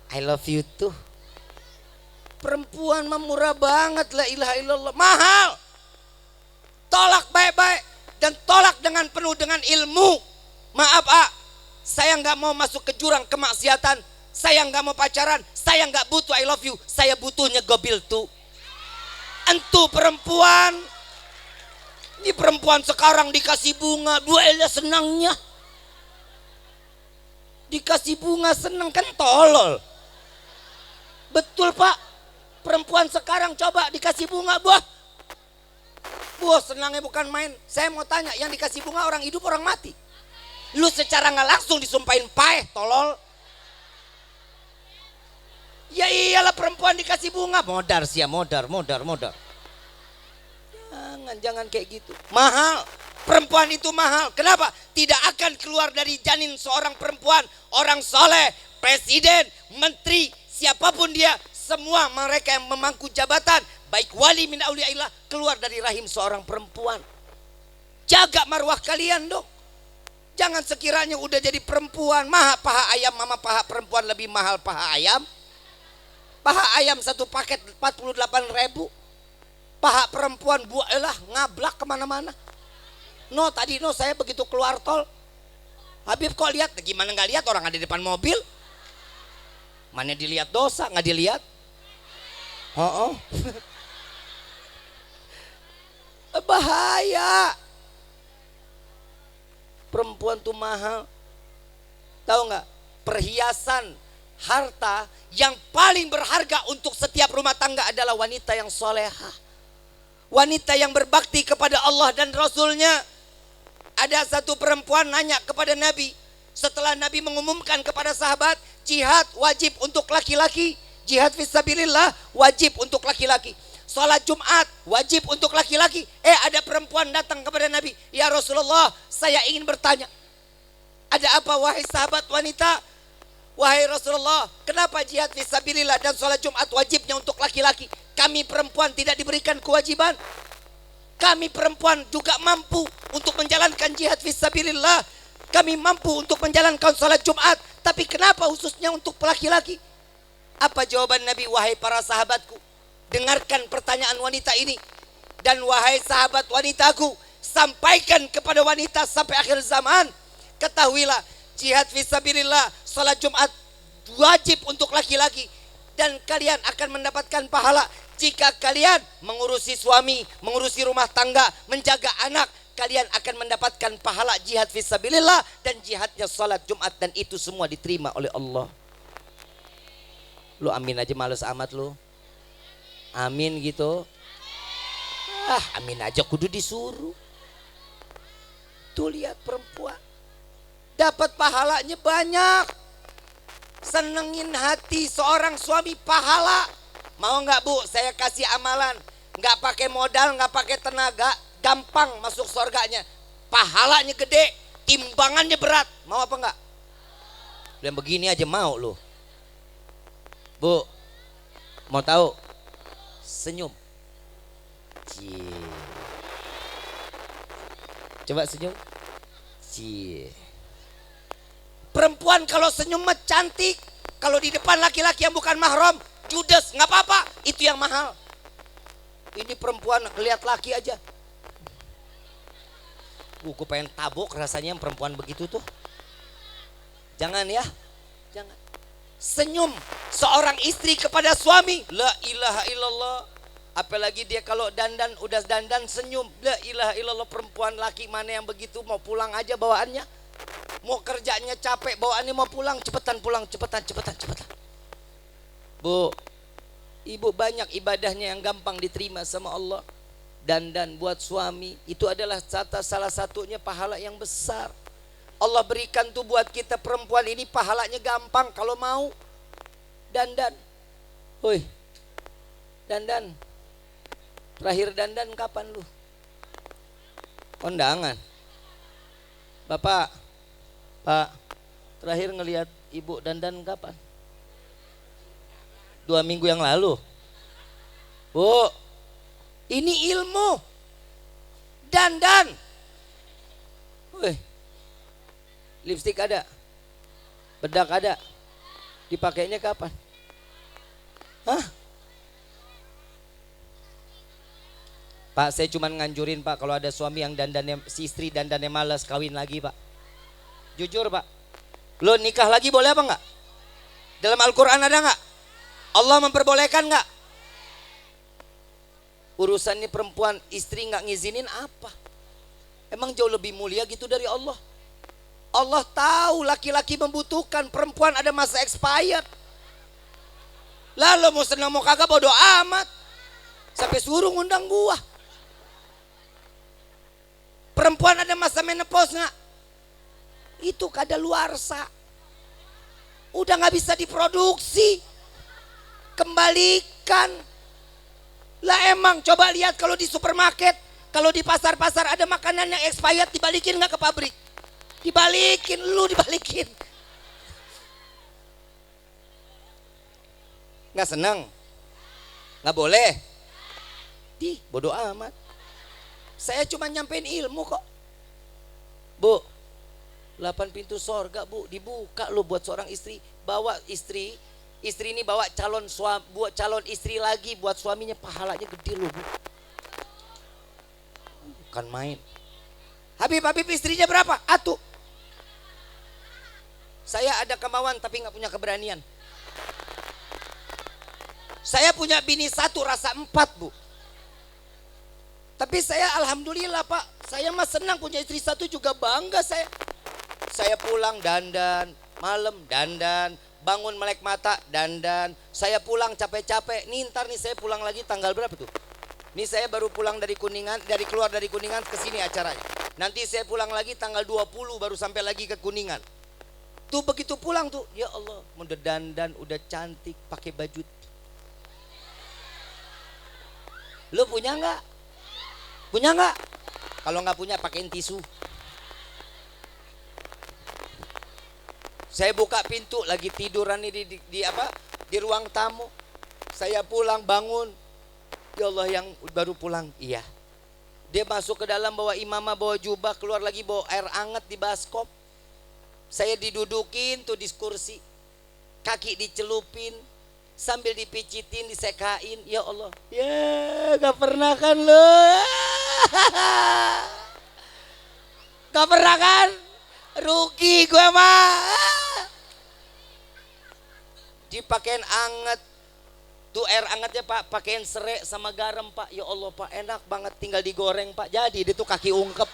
I love you tuh. Perempuan mah murah banget, la ilaha illallah. Mahal. Tolak baik-baik dan tolak dengan penuh dengan ilmu. Maaf saya nggak mau masuk ke jurang kemaksiatan. Saya nggak mau pacaran. Saya nggak butuh I love you. Saya butuhnya gobil tuh. Entu perempuan. Ini perempuan sekarang dikasih bunga, duelnya senangnya. Dikasih bunga senang, kan tolol. Betul Pak. Perempuan sekarang coba dikasih bunga, buah senangnya bukan main. Saya mau tanya, yang dikasih bunga orang hidup orang mati? Lu secara nggak langsung disumpahin paeh, tolol. Ya iyalah perempuan dikasih bunga, modar sih ya, modar. Jangan kayak gitu. Mahal. Perempuan itu mahal. Kenapa? Tidak akan keluar dari janin seorang perempuan, orang soleh, presiden, menteri, siapapun dia, semua mereka yang memangku jabatan, baik wali min auliyaillah, keluar dari rahim seorang perempuan. Jaga marwah kalian dong. Jangan sekiranya udah jadi perempuan, paha ayam, mama paha perempuan lebih mahal paha ayam. Paha ayam satu paket 48.000. Paha perempuan bualah ngablak kemana-mana. Tadi saya begitu keluar tol, Habib kok lihat, gimana nggak lihat, orang ada di depan mobil. Mana dilihat dosa, nggak dilihat. Bahaya. Perempuan tuh mahal. Tahu nggak? Perhiasan, harta yang paling berharga untuk setiap rumah tangga adalah wanita yang solehah. Wanita yang berbakti kepada Allah dan Rasulnya. Ada satu perempuan nanya kepada Nabi. Setelah Nabi mengumumkan kepada sahabat, jihad wajib untuk laki-laki. Jihad fisabilillah wajib untuk laki-laki. Salat Jumat wajib untuk laki-laki. Ada perempuan datang kepada Nabi. Ya Rasulullah, saya ingin bertanya. Ada apa wahai sahabat wanita? Wahai Rasulullah, kenapa jihad fisabilillah dan salat Jumat wajibnya untuk laki-laki? Kami perempuan tidak diberikan kewajiban. Kami perempuan juga mampu untuk menjalankan jihad fisabilillah. Kami mampu untuk menjalankan salat Jumat. Tapi kenapa khususnya untuk laki-laki? Apa jawaban Nabi? Wahai para sahabatku, dengarkan pertanyaan wanita ini. Dan wahai sahabat wanitaku, sampaikan kepada wanita sampai akhir zaman. Ketahuilah, jihad fisabilillah, salat Jumat wajib untuk laki-laki. Dan kalian akan mendapatkan pahala jika kalian mengurusi suami, mengurusi rumah tangga, menjaga anak. Kalian akan mendapatkan pahala jihad fisabilillah dan jihadnya salat Jumat. Dan itu semua diterima oleh Allah. Lu amin aja males amat lu. Amin gitu. Amin aja kudu disuruh. Tuh lihat perempuan, dapat pahalanya banyak. Senengin hati seorang suami pahala. Mau nggak Bu? Saya kasih amalan. Nggak pakai modal, nggak pakai tenaga, gampang masuk surganya. Pahalanya gede, timbangannya berat. Mau apa nggak? Dan begini aja mau lu. Bu, mau tahu? Senyum. Cie. Coba senyum. Cie. Perempuan kalau senyum mah cantik. Kalau di depan laki-laki yang bukan mahram, judes, nggak apa-apa. Itu yang mahal. Ini perempuan lihat laki aja. Aku pengen tabok rasanya yang perempuan begitu tuh. Jangan ya. Jangan. Senyum seorang istri kepada suami. La ilaha illallah. Apalagi dia kalau dandan, udah dandan senyum. La ilaha illallah. Perempuan laki mana yang begitu, mau pulang aja bawaannya. Mau kerjanya capek bawaannya mau pulang. Cepetan pulang, cepetan. Bu, ibu banyak ibadahnya yang gampang diterima sama Allah. Dandan buat suami itu adalah salah satunya pahala yang besar. Allah berikan tuh buat kita perempuan ini pahalanya gampang kalau mau. Dandan. Woi. Dandan. Terakhir dandan kapan lu? Kondangan. Bapak, Pak, terakhir ngelihat ibu dandan kapan? 2 minggu yang lalu. Bu, ini ilmu. Dandan. Woi. Lipstik ada. Bedak ada. Dipakainya kapan? Hah? Pak, saya cuma nganjurin Pak, kalau ada suami yang dandannya, si istri dandannya malas, kawin lagi Pak. Jujur Pak. Lo nikah lagi boleh apa enggak? Dalam Al-Quran ada enggak? Allah memperbolehkan enggak? Urusan ini perempuan, istri enggak ngizinin apa? Emang jauh lebih mulia gitu dari Allah? Allah tahu laki-laki membutuhkan, perempuan ada masa expired. Lalu mau senang mau kagak bodo amat. Sampai suruh ngundang gua. Perempuan ada masa menopause nggak? Itu kadaluarsa. Udah nggak bisa diproduksi. Kembalikan. Lah emang coba lihat kalau di supermarket, kalau di pasar-pasar ada makanan yang expired, dibalikin nggak ke pabrik? Dibalikin, lu dibalikin. Nggak seneng? Nggak boleh? Bodoh amat. Saya cuma nyampein ilmu kok. Bu, 8 pintu sorga Bu dibuka lo buat seorang istri. Bawa istri ini bawa calon suami, buat calon istri lagi buat suaminya, pahalanya gede lo Bu. Bukan main. Habib istrinya berapa? Atu. Saya ada kemauan tapi nggak punya keberanian. Saya punya bini 1 rasa 4 Bu. Tapi saya alhamdulillah Pak, saya mah senang punya istri 1 juga bangga saya. Saya pulang dandan, malam dandan, bangun melek mata dandan. Saya pulang capek-capek, nih ntar nih saya pulang lagi tanggal berapa tuh? Nih saya baru pulang dari Kuningan, keluar dari Kuningan ke sini acaranya. Nanti saya pulang lagi tanggal 20 baru sampai lagi ke Kuningan. Tuh begitu pulang tuh, ya Allah, udah dandan, udah cantik, pakai baju. Lu punya nggak? Punya nggak? Kalau nggak punya pakein tisu. Saya buka pintu lagi tiduran nih di apa? Di ruang tamu. Saya pulang bangun. Ya Allah, yang baru pulang. Iya. Dia masuk ke dalam bawa imamah, bawa jubah, keluar lagi bawa air hangat di baskop. Saya didudukin tuh di kursi. Kaki dicelupin sambil dipicitin, disekain. Ya Allah. Ya, gak pernah kan lo. Gak pernah kan? Rugi gue mah. Dipakein anget. Tuh air angetnya Pak, pakein serai sama garam Pak. Ya Allah Pak, enak banget, tinggal digoreng Pak. Jadi dia tuh kaki ungkep.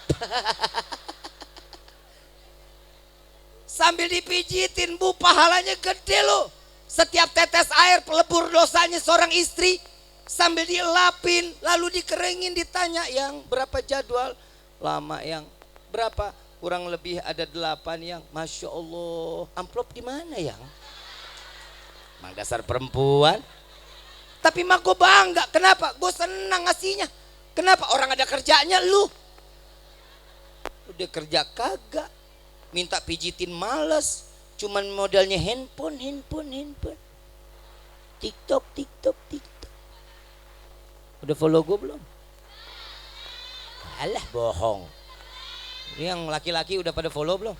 Sambil dipijitin Bu, pahalanya gede loh. Setiap tetes air pelebur dosanya seorang istri. Sambil dielapin, lalu dikeringin, ditanya yang berapa jadwal. Lama yang berapa? Kurang lebih ada 8 yang. Masya Allah, amplop di mana yang? Mang dasar perempuan. Tapi mah gue bangga. Kenapa? Gue senang ngasihnya. Kenapa? Orang ada kerjanya lu. Udah kerja kagak. Minta pijitin males. Cuman modalnya handphone. TikTok. Udah follow gue belum? Alah bohong. Ini yang laki-laki udah pada follow belum?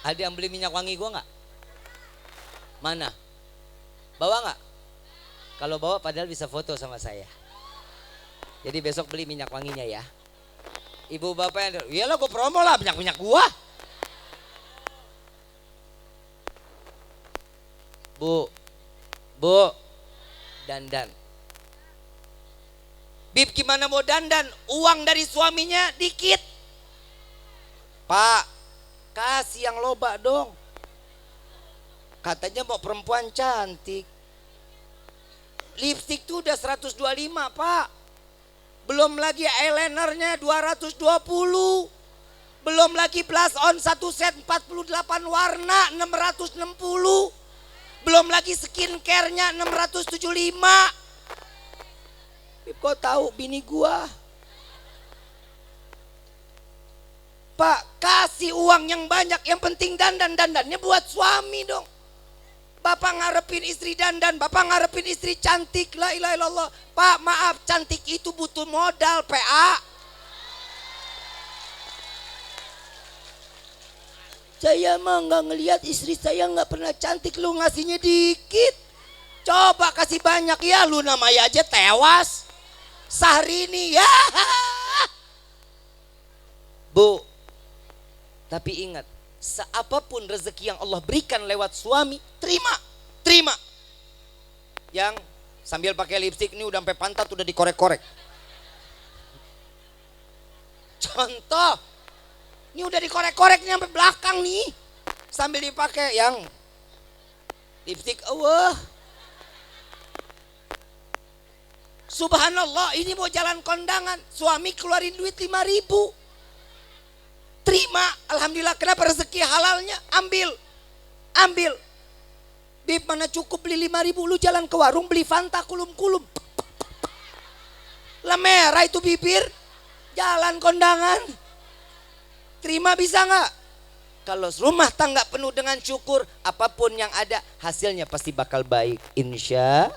Ada yang beli minyak wangi gue nggak? Mana? Bawa nggak? Kalau bawa padahal bisa foto sama saya. Jadi besok beli minyak wanginya ya. Ibu bapak yang, iyalah gue promo lah minyak gua. Bu, dandan. Bib gimana mau dandan? Uang dari suaminya dikit. Pak, kasih yang loba dong. Katanya mau perempuan cantik. Lipstick tuh udah 125 Pak. Belum lagi eyelinernya 220. Belum lagi blush on 1 set 48 warna 660. Belum lagi skincare-nya 675. Kok tahu bini gua? Pak, kasih uang yang banyak, yang penting dandannya buat suami dong. Bapak ngarepin istri dandan, bapak ngarepin istri cantik, la ilaha illallah. Pak maaf, cantik itu butuh modal PA. Saya mah nggak ngelihat istri saya nggak pernah cantik, lu ngasihnya dikit. Coba kasih banyak ya, lu namanya aja tewas. Sahrini ya. Bu, tapi ingat, seapapun rezeki yang Allah berikan lewat suami, terima. Yang sambil pakai lipstik ini udah sampai pantat udah dikorek-korek. Contoh, ini udah dikorek-korek nih sampai belakang nih, sambil dipakai yang lipstik. Allah, subhanallah, ini mau jalan kondangan, suami keluarin duit 5.000. Terima, alhamdulillah. Kenapa? Rezeki halalnya, ambil. Bib mana cukup beli 5.000, lu jalan ke warung beli Fanta kulum-kulum. Lah merah itu bibir, jalan kondangan. Terima bisa nggak? Kalau rumah tangga penuh dengan syukur, apapun yang ada hasilnya pasti bakal baik, insya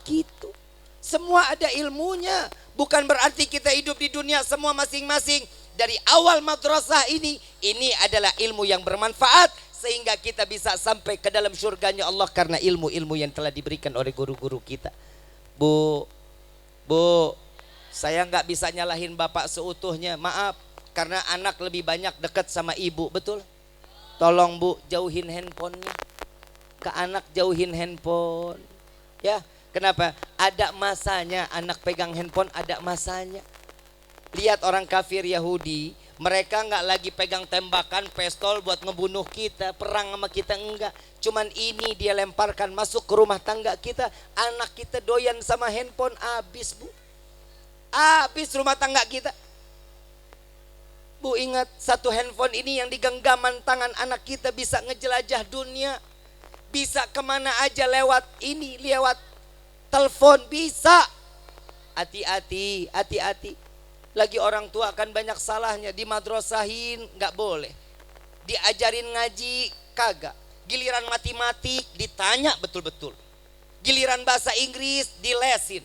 gitu. Semua ada ilmunya, bukan berarti kita hidup di dunia semua masing-masing. Dari awal madrasah ini adalah ilmu yang bermanfaat sehingga kita bisa sampai ke dalam surganya Allah karena ilmu-ilmu yang telah diberikan oleh guru-guru kita. Bu, saya nggak bisa nyalahin bapak seutuhnya, maaf, karena anak lebih banyak dekat sama ibu, betul? Tolong Bu, jauhin handphonenya, ke anak jauhin handphone, ya. Kenapa? Ada masanya anak pegang handphone, ada masanya. Lihat orang kafir Yahudi, mereka nggak lagi pegang tembakan, pistol buat ngebunuh kita, perang sama kita, enggak. Cuman ini dia lemparkan masuk ke rumah tangga kita, anak kita doyan sama handphone, habis Bu. Habis rumah tangga kita. Bu ingat satu handphone ini yang di genggaman tangan anak kita bisa ngejelajah dunia. Bisa kemana aja lewat ini, lewat telepon bisa. Hati-hati, hati-hati. Lagi orang tua akan banyak salahnya. Di madrasahin nggak boleh. Diajarin ngaji kagak. Giliran matematik ditanya betul-betul. Giliran bahasa Inggris dilesin.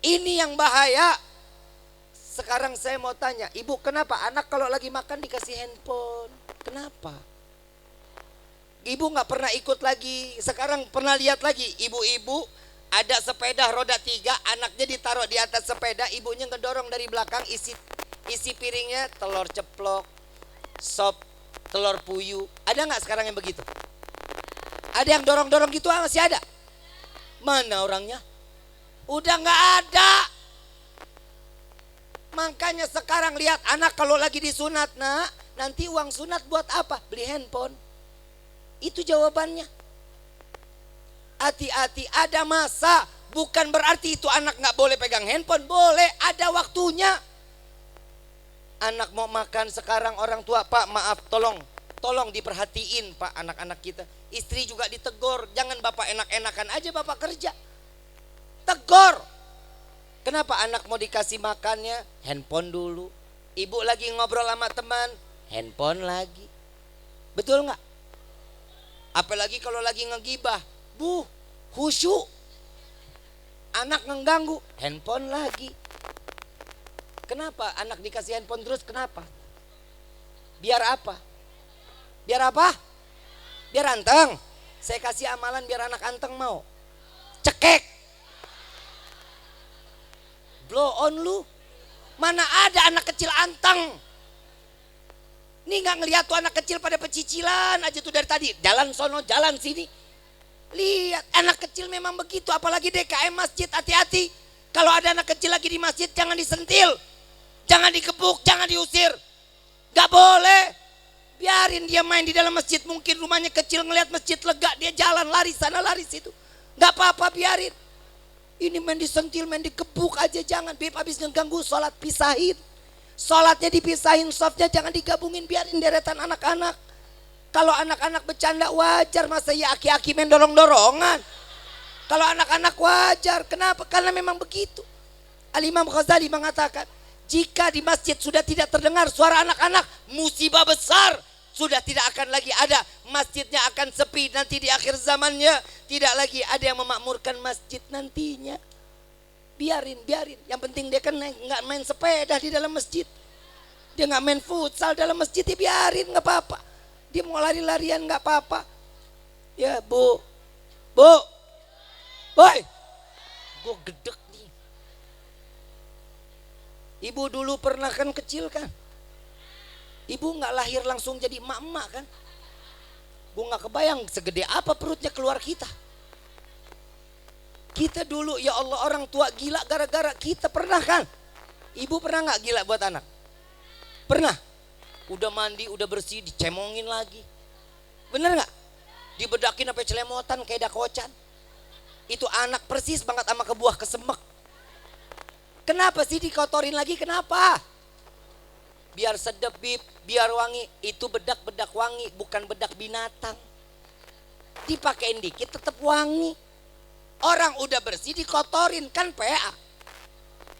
Ini yang bahaya. Sekarang saya mau tanya, ibu kenapa anak kalau lagi makan dikasih handphone? Kenapa? Ibu nggak pernah ikut lagi. Sekarang pernah lihat lagi ibu-ibu ada sepeda roda 3, anaknya ditaruh di atas sepeda, ibunya ngedorong dari belakang, isi piringnya telur ceplok, sop, telur puyuh. Ada nggak sekarang yang begitu? Ada yang dorong-dorong gitu masih ada? Mana orangnya? Udah nggak ada. Makanya sekarang lihat anak kalau lagi disunat, nak, nanti uang sunat buat apa? Beli handphone. Itu jawabannya. Hati-hati, ada masa. Bukan berarti itu anak nggak boleh pegang handphone, boleh, ada waktunya. Anak mau makan sekarang orang tua, Pak maaf, tolong diperhatiin Pak anak-anak kita. Istri juga ditegur, jangan bapak enak-enakan aja bapak kerja. Tegur. Kenapa anak mau dikasih makannya? Handphone dulu. Ibu lagi ngobrol sama teman, handphone lagi. Betul nggak? Apalagi kalau lagi ngegibah, bu, khusyuk. Anak ngeganggu, handphone lagi. Kenapa anak dikasih handphone terus? Kenapa? Biar apa? Biar apa? Biar anteng. Saya kasih amalan biar anak anteng mau. Cekek. Blow on lu. Mana ada anak kecil anteng. Nih gak ngeliat tuh anak kecil pada pecicilan aja tuh dari tadi. Jalan sono, jalan sini. Lihat anak kecil memang begitu. Apalagi DKM masjid, hati-hati. Kalau ada anak kecil lagi di masjid jangan disentil. Jangan dikebuk, jangan diusir. Gak boleh. Biarin dia main di dalam masjid. Mungkin rumahnya kecil ngeliat masjid lega. Dia jalan lari sana lari situ. Gak apa-apa biarin. Ini main disentil, main dikebuk aja jangan. Beb habis ngeganggu sholat pisahin. Sholatnya dipisahin, softnya jangan digabungin, biarin deretan anak-anak. Kalau anak-anak bercanda wajar, masa ya aki-aki main dorong-dorongan. Kalau anak-anak wajar, kenapa? Karena memang begitu. Al-Imam Ghazali mengatakan, jika di masjid sudah tidak terdengar suara anak-anak, musibah besar sudah tidak akan lagi ada. Masjidnya akan sepi nanti di akhir zamannya. Tidak lagi ada yang memakmurkan masjid nantinya. Biarin. Yang penting dia kan nggak main sepeda di dalam masjid. Dia nggak main futsal dalam masjid, ya biarin, nggak apa-apa. Dia mau lari-larian nggak apa-apa. Ya bu, boy, gue gedek nih. Ibu dulu pernah kan kecil kan. Ibu nggak lahir langsung jadi emak-emak kan. Gue nggak kebayang segede apa perutnya keluar kita. Kita dulu ya Allah orang tua gila gara-gara kita, pernah kan? Ibu pernah nggak gila buat anak? Pernah. Udah mandi, udah bersih, dicemongin lagi. Bener nggak? Dibedakin sampai celemotan kayak dakocan. Itu anak persis banget sama kebuah kesemek. Kenapa sih dikotorin lagi? Kenapa? Biar sedep bib, biar wangi. Itu bedak-bedak wangi, bukan bedak binatang. Dipakein dikit tetap wangi. Orang udah bersih dikotorin, kan PA.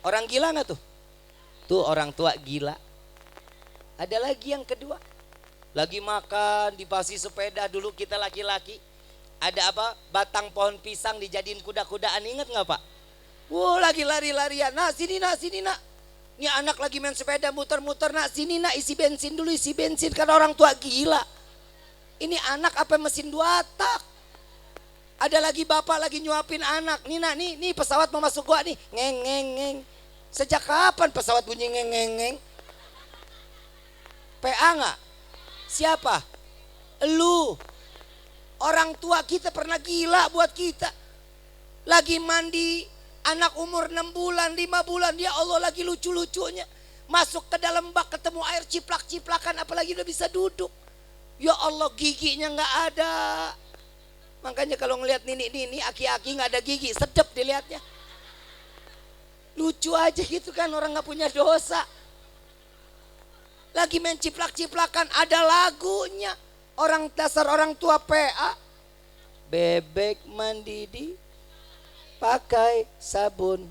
Orang gila gak tuh? Tuh orang tua gila. Ada lagi yang kedua. Lagi makan, dipasih sepeda. Dulu kita laki-laki ada apa? Batang pohon pisang dijadiin kuda-kudaan, inget gak Pak? Wah lagi lari-larian. Nah sini nak. Ini anak lagi main sepeda muter-muter, nak sini nak isi bensin dulu, isi bensin. Karena orang tua gila. Ini anak apa mesin 2 tak. Ada lagi bapak lagi nyuapin anak. Nih nak, nih pesawat mau masuk gua nih. Ngeng. Sejak kapan pesawat bunyi ngeng? PA nggak? Siapa? Lu. Orang tua kita pernah gila buat kita. Lagi mandi, anak umur 6 bulan, 5 bulan, ya Allah lagi lucu-lucunya. Masuk ke dalam bak ketemu air ciplak-ciplakan, apalagi udah bisa duduk. Ya Allah giginya nggak ada. Makanya kalau ngelihat nini aki-aki nggak ada gigi, sedep dilihatnya. Lucu aja gitu kan, orang nggak punya dosa. Lagi main ciplak-ciplakan, ada lagunya. Orang dasar orang tua PA. Bebek mandi di pakai sabun.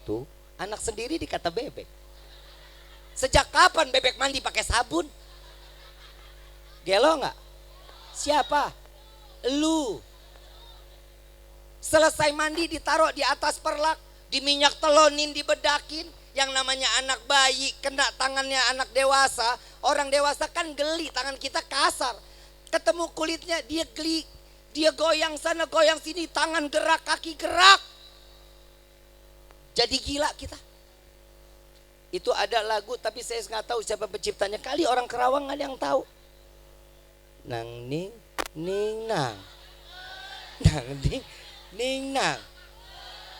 Tuh, anak sendiri dikata bebek. Sejak kapan bebek mandi pakai sabun? Gelo nggak? Siapa? Lu. Selesai mandi ditaruh di atas perlak, diminyak telonin, dibedakin. Yang namanya anak bayi kena tangannya anak dewasa. Orang dewasa kan geli, tangan kita kasar. Ketemu kulitnya dia geli. Dia goyang sana goyang sini, tangan gerak, kaki gerak. Jadi gila kita. Itu ada lagu tapi saya nggak tahu siapa penciptanya. Kali orang Kerawang nggak ada yang tahu. Nang ning ning nang. Nang ning ning nang.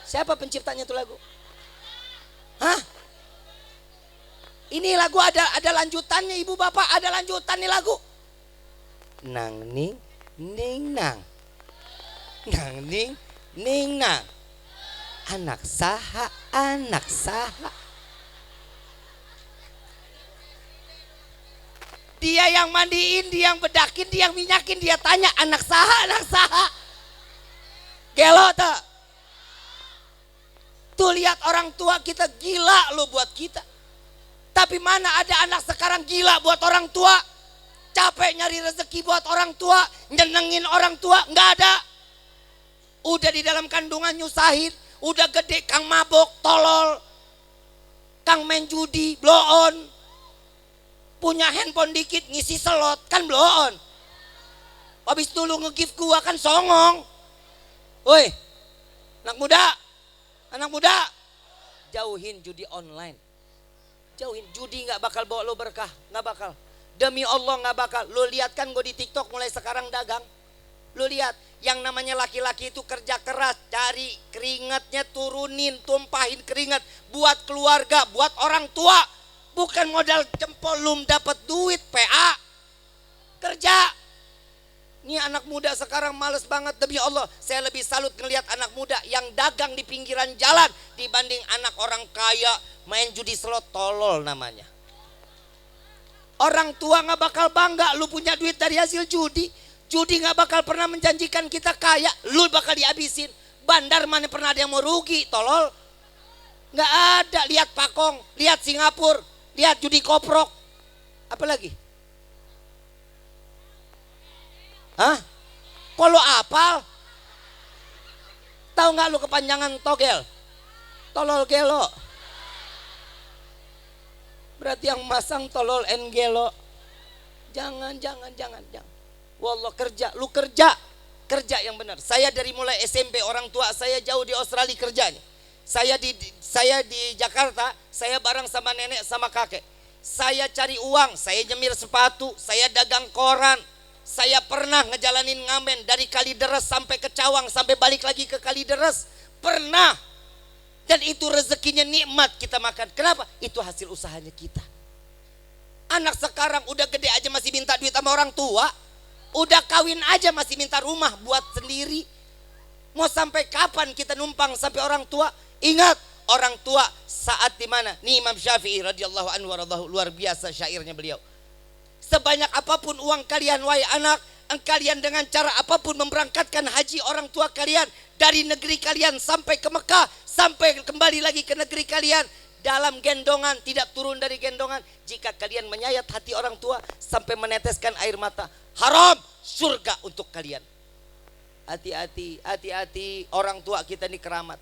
Siapa penciptanya itu lagu? Hah? Ini lagu ada lanjutannya ibu bapak, ada lanjutan nih lagu. Nang ning ning nang. Nang ning ning nang. Anak saha, anak saha. Dia yang mandiin, dia yang bedakin, dia yang minyakin, dia tanya anak saha, anak saha. Gelo tak? Tuh lihat orang tua kita gila lo buat kita. Tapi mana ada anak sekarang gila buat orang tua. Capek nyari rezeki buat orang tua, nyenengin orang tua, nggak ada. Udah di dalam kandungan nyusahin, udah gede kang mabok, tolol. Kang main judi, blow on. Punya handphone dikit ngisi slot, kan blow on. Habis itu lu nge-give gua kan songong. Woi, anak muda, jauhin judi online. Jauhin, judi nggak bakal bawa lo berkah, nggak bakal. Demi Allah nggak bakal. Lo lihat kan gue di TikTok mulai sekarang dagang. Lo lihat, yang namanya laki-laki itu kerja keras, cari keringatnya turunin, tumpahin keringat buat keluarga, buat orang tua. Bukan modal jempol lum dapat duit PA. Kerja. Ini anak muda sekarang males banget, demi Allah. Saya lebih salut ngelihat anak muda yang dagang di pinggiran jalan dibanding anak orang kaya main judi slot, tolol namanya. Orang tua gak bakal bangga lu punya duit dari hasil judi. Judi gak bakal pernah menjanjikan kita kaya, lu bakal dihabisin. Bandar mana pernah ada yang mau rugi, tolol. Gak ada, lihat Pakong, lihat Singapura, lihat judi koprok. Apa lagi? Hah? Kok lu apal? Tahu nggak lu kepanjangan togel? Tolol gelo. Berarti yang masang tolol and gelo. Jangan. Wallah kerja, lu kerja yang benar. Saya dari mulai SMP orang tua saya jauh di Australia kerjanya. Saya di Jakarta, saya bareng sama nenek sama kakek. Saya cari uang, saya nyemir sepatu, saya dagang koran. Saya pernah ngejalanin ngamen dari Kalideres sampai ke Cawang, sampai balik lagi ke Kalideres. Pernah. Dan itu rezekinya nikmat kita makan. Kenapa? Itu hasil usahanya kita. Anak sekarang udah gede aja masih minta duit sama orang tua. Udah kawin aja masih minta rumah buat sendiri. Mau sampai kapan kita numpang sampai orang tua? Ingat, orang tua saat dimana? Nih Imam Syafi'i radhiyallahu anhu luar biasa syairnya beliau. Sebanyak apapun uang kalian wahai anak, kalian dengan cara apapun memberangkatkan haji orang tua kalian dari negeri kalian sampai ke Mekah, sampai kembali lagi ke negeri kalian dalam gendongan, tidak turun dari gendongan. Jika kalian menyayat hati orang tua sampai meneteskan air mata, haram surga untuk kalian. Hati-hati orang tua kita ini keramat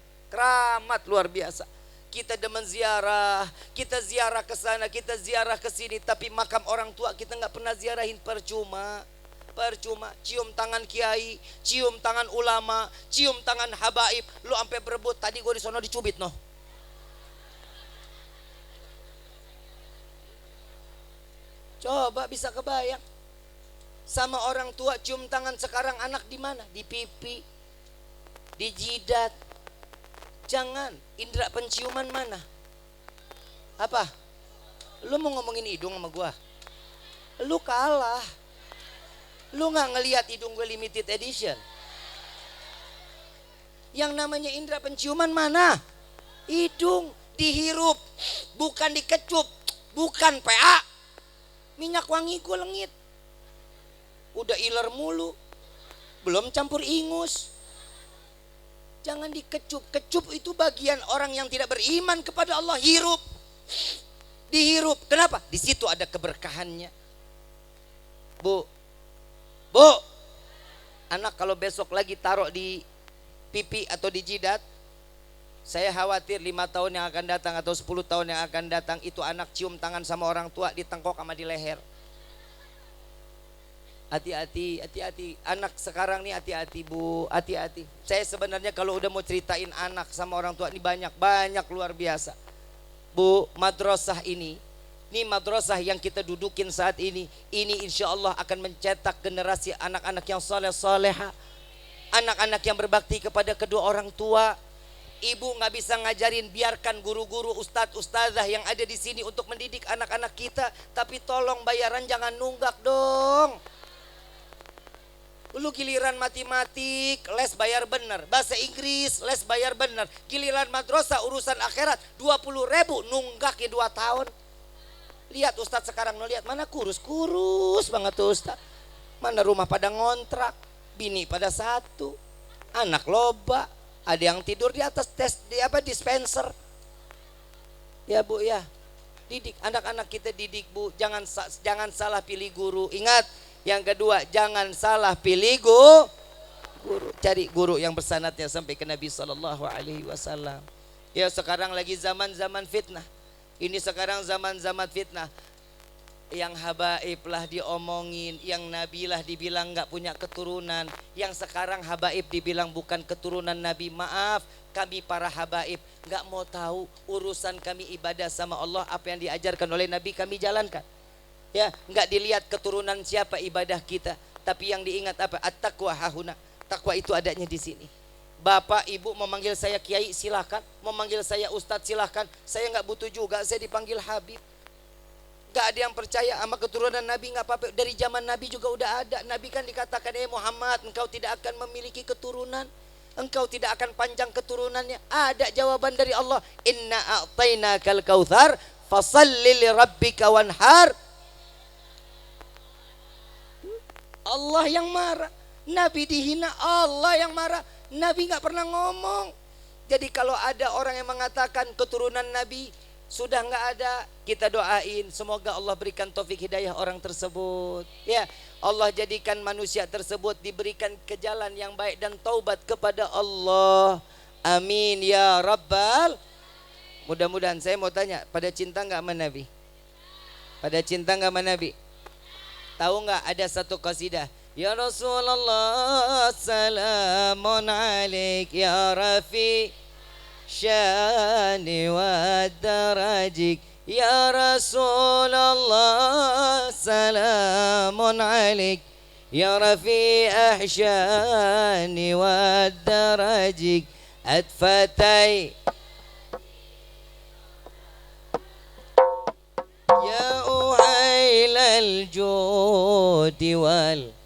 luar biasa. Kita demen ziarah, kita ziarah ke sana, kita ziarah ke sini, tapi makam orang tua kita nggak pernah ziarahin, percuma. Cium tangan kiai, cium tangan ulama, cium tangan habaib, lu sampai berebut. Tadi gue di sono dicubit noh. Coba bisa kebayang. Sama orang tua cium tangan, sekarang anak di mana? Di pipi, di jidat. Jangan, indera penciuman mana? Apa? Lu mau ngomongin hidung sama gua? Lu kalah. Lu gak ngelihat hidung gue limited edition. Yang namanya indera penciuman mana? Hidung, dihirup, bukan dikecup, bukan PA. Minyak wangi gue lengit. Udah iler mulu. Belum campur ingus. Jangan dikecup. Kecup itu bagian orang yang tidak beriman kepada Allah. Hirup. Dihirup. Kenapa? Di situ ada keberkahannya. Bu. Anak kalau besok lagi taruh di pipi atau di jidat, saya khawatir 5 tahun yang akan datang atau 10 tahun yang akan datang itu anak cium tangan sama orang tua di tengkok sama di leher. Hati-hati, hati-hati. Anak sekarang nih hati-hati Bu, hati-hati. Saya sebenarnya kalau udah mau ceritain anak sama orang tua ini banyak luar biasa. Bu, madrasah ini madrasah yang kita dudukin saat ini insya Allah akan mencetak generasi anak-anak yang saleh-saleha, anak-anak yang berbakti kepada kedua orang tua. Ibu nggak bisa ngajarin, biarkan guru-guru, ustadz-ustadzah yang ada di sini untuk mendidik anak-anak kita. Tapi tolong bayaran jangan nunggak dong. Lu giliran matematik les bayar bener, bahasa Inggris les bayar bener, giliran madrasah urusan akhirat 20.000 nunggak ya 2 tahun. Lihat ustadz sekarang, lihat mana kurus banget tuh ustadz. Mana rumah pada ngontrak, bini pada satu, anak loba, ada yang tidur di atas dispenser. Ya Bu ya, didik anak-anak kita, didik Bu, jangan salah pilih guru. Ingat, yang kedua jangan salah pilih guru. Cari guru yang bersanadnya sampai ke Nabi SAW. Ya sekarang lagi zaman fitnah. Ini sekarang zaman fitnah. Yang habaib lah diomongin, yang nabi lah dibilang gak punya keturunan. Yang sekarang habaib dibilang bukan keturunan nabi. Maaf, kami para habaib gak mau tahu urusan kami ibadah sama Allah. Apa yang diajarkan oleh nabi kami jalankan. Ya, gak dilihat keturunan siapa ibadah kita, tapi yang diingat apa? At-taqwa hahuna. Takwa itu adanya di sini. Bapak ibu memanggil saya kiai silahkan, memanggil saya ustadz silahkan. Saya nggak butuh juga saya dipanggil habib. Gak ada yang percaya sama keturunan Nabi, nggak apa-apa. Dari zaman Nabi juga udah ada. Nabi kan dikatakan, Muhammad, engkau tidak akan memiliki keturunan, engkau tidak akan panjang keturunannya. Ada jawaban dari Allah. Inna a'tainakal kautsar fasalli li rabbika wanhar. Allah yang marah, Nabi dihina, Allah yang marah. Nabi nggak pernah ngomong. Jadi kalau ada orang yang mengatakan keturunan Nabi sudah nggak ada, kita doain semoga Allah berikan taufik hidayah orang tersebut. Ya, Allah jadikan manusia tersebut diberikan ke jalan yang baik dan taubat kepada Allah. Amin ya Rabbal. Mudah-mudahan. Saya mau tanya, pada cinta nggak sama Nabi? Pada cinta nggak sama Nabi? Tahu nggak ada satu qasidah? Ya Rasulullah salamun alaik ya Rafi syani wa darajik. Ya Rasulullah salamun alaik ya Rafi ahsyani wa darajik. Atfatai ya uhailal judi wal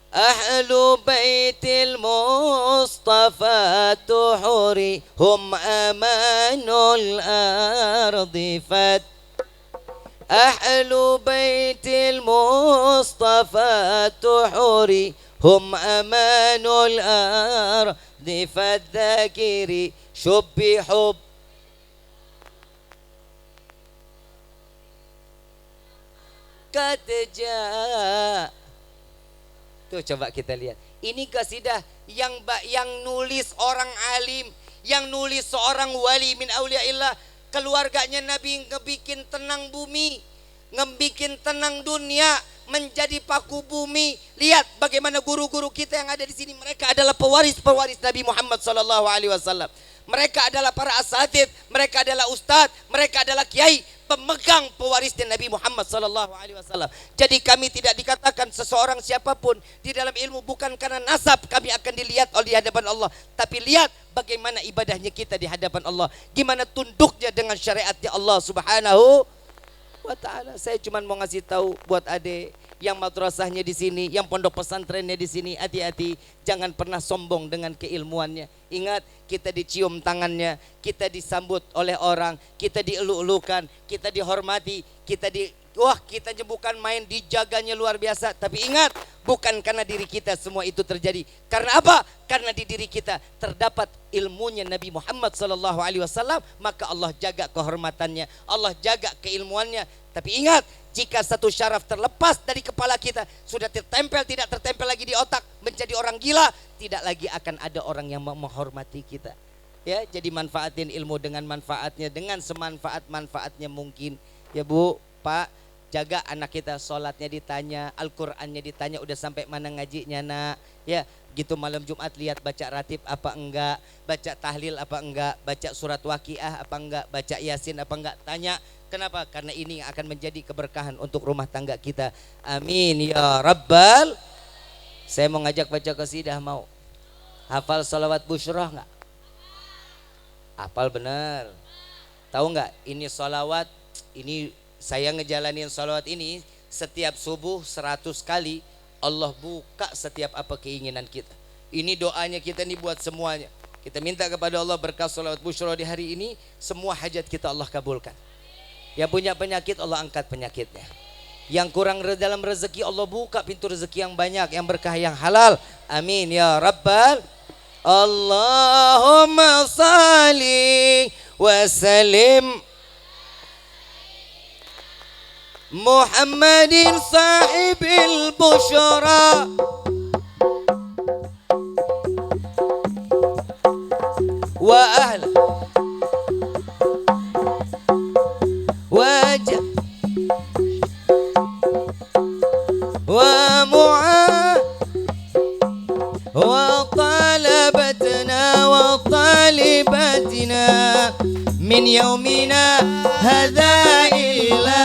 أهل بيت المصطفى تحري هم أمان الأرض فت أهل بيت المصطفى تحري هم أمان الأرض فالذاكري شب حب قد جاء. Tuh coba kita lihat. Ini kasidah yang nulis orang alim, yang nulis seorang wali min auliyaillah. Keluarganya Nabi ngebikin tenang bumi, ngebikin tenang dunia, menjadi paku bumi. Lihat bagaimana guru-guru kita yang ada di sini, mereka adalah pewaris Nabi Muhammad SAW. Mereka adalah para asatidz, mereka adalah ustadz, mereka adalah kiai, pemegang pewarisnya Nabi Muhammad SAW. Jadi kami tidak dikatakan seseorang siapapun di dalam ilmu bukan karena nasab kami akan dilihat oleh di hadapan Allah, tapi lihat bagaimana ibadahnya kita di hadapan Allah, gimana tunduknya dengan syariatnya Allah Subhanahu wa ta'ala. Saya cuma mau ngasih tahu buat adik yang madrasahnya di sini, yang pondok pesantrennya di sini, hati-hati, jangan pernah sombong dengan keilmuannya. Ingat, kita dicium tangannya, kita disambut oleh orang, kita dielu-elukan, kita dihormati, kita Wah, kita bukan main, dijaganya luar biasa. Tapi ingat, bukan karena diri kita semua itu terjadi. Karena apa? Karena di diri kita terdapat ilmunya Nabi Muhammad SAW, maka Allah jaga kehormatannya, Allah jaga keilmuannya. Tapi ingat, jika satu syaraf terlepas dari kepala kita, sudah tertempel, tidak tertempel lagi di otak, menjadi orang gila, tidak lagi akan ada orang yang menghormati kita. Ya, jadi manfaatin ilmu dengan manfaatnya, dengan semanfaat-manfaatnya mungkin. Ya Bu, Pak, jaga anak kita, sholatnya ditanya, Al-Qur'annya ditanya, udah sampai mana ngajinya nak. Ya, gitu malam Jumat lihat baca ratib apa enggak, baca tahlil apa enggak, baca surat waqiah apa enggak, baca yasin apa enggak, tanya. Kenapa? Karena ini akan menjadi keberkahan untuk rumah tangga kita. Amin ya rabbal. Saya mau ngajak baca qasidah, mau hafal salawat busyrah enggak? Hafal benar. Tahu enggak, ini salawat, ini saya ngejalanin salawat ini setiap subuh 100 kali. Allah buka setiap apa keinginan kita. Ini doanya kita nih buat semuanya. Kita minta kepada Allah berkah salawat busyrah di hari ini, semua hajat kita Allah kabulkan. Yang punya penyakit Allah angkat penyakitnya. Yang kurang dalam rezeki Allah buka pintu rezeki yang banyak, yang berkah, yang halal. Amin ya rabbal. Allahumma salli wa sallim Muhammadin sahibil busyara wa ahla wajah wa mu'ah wa talabatna wa talibatina min yaumina hadha ila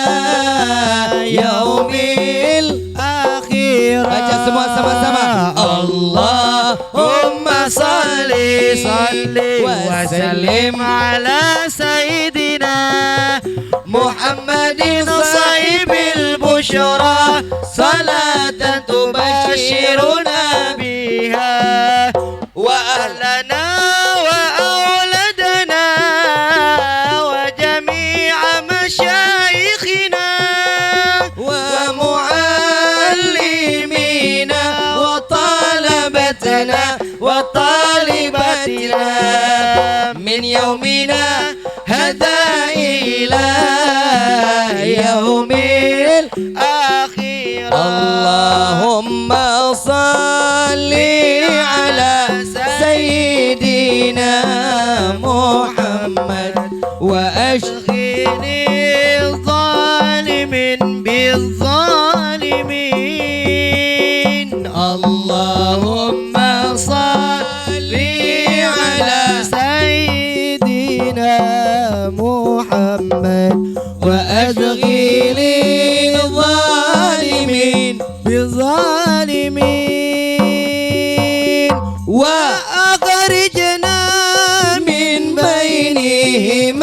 yaumil akhir. Baca semua sama-sama. Allahumma salli wa sallim ala sayyidina Muhammadin sahibil busyra salatan tubashiruna biha wa ahlana wa auladana wa jami'a masyaikhina wa muallimina wa talabatana wa talibatina min yaumina hadha ila yaumil akhir. Allahumma salli ala sayyidina Muhammad wa ashghini zalimin bizzalimin. Allahumma salli ala sayyidina Muhammad wa ashghini zalimin bizzalimin wa akhrijna min bainihim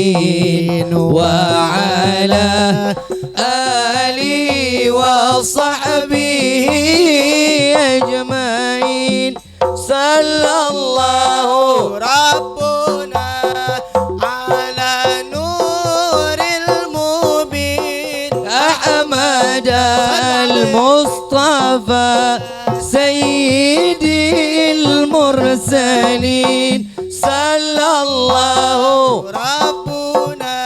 salimin wa ala alihi wa sahbihi ajmain. Sallallahu rabbuna ala nuril mubin Ahmad al-Mustafa sayyidil mursalin. Sallallahu rabbuna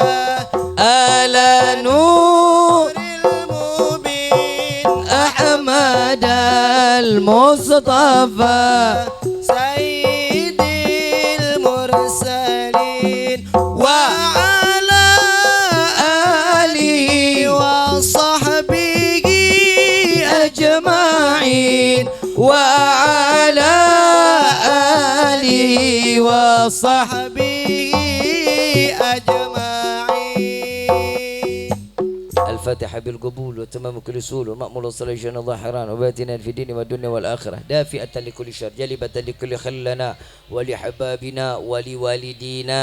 ala nuril mubin Ahmad al-Mustafa sayyidil mursalin wa ala alihi wa sahbihi ajma'in wa ala alihi wa sahbihi ajma'in. الفاتحة بالقبول وتمام كل سول ومأمول الصلاة ظاهرا وباتنا في الدين والدنيا والآخرة دافئة لكل شر جلبة لكل خل لنا ولحبابنا ولوالدينا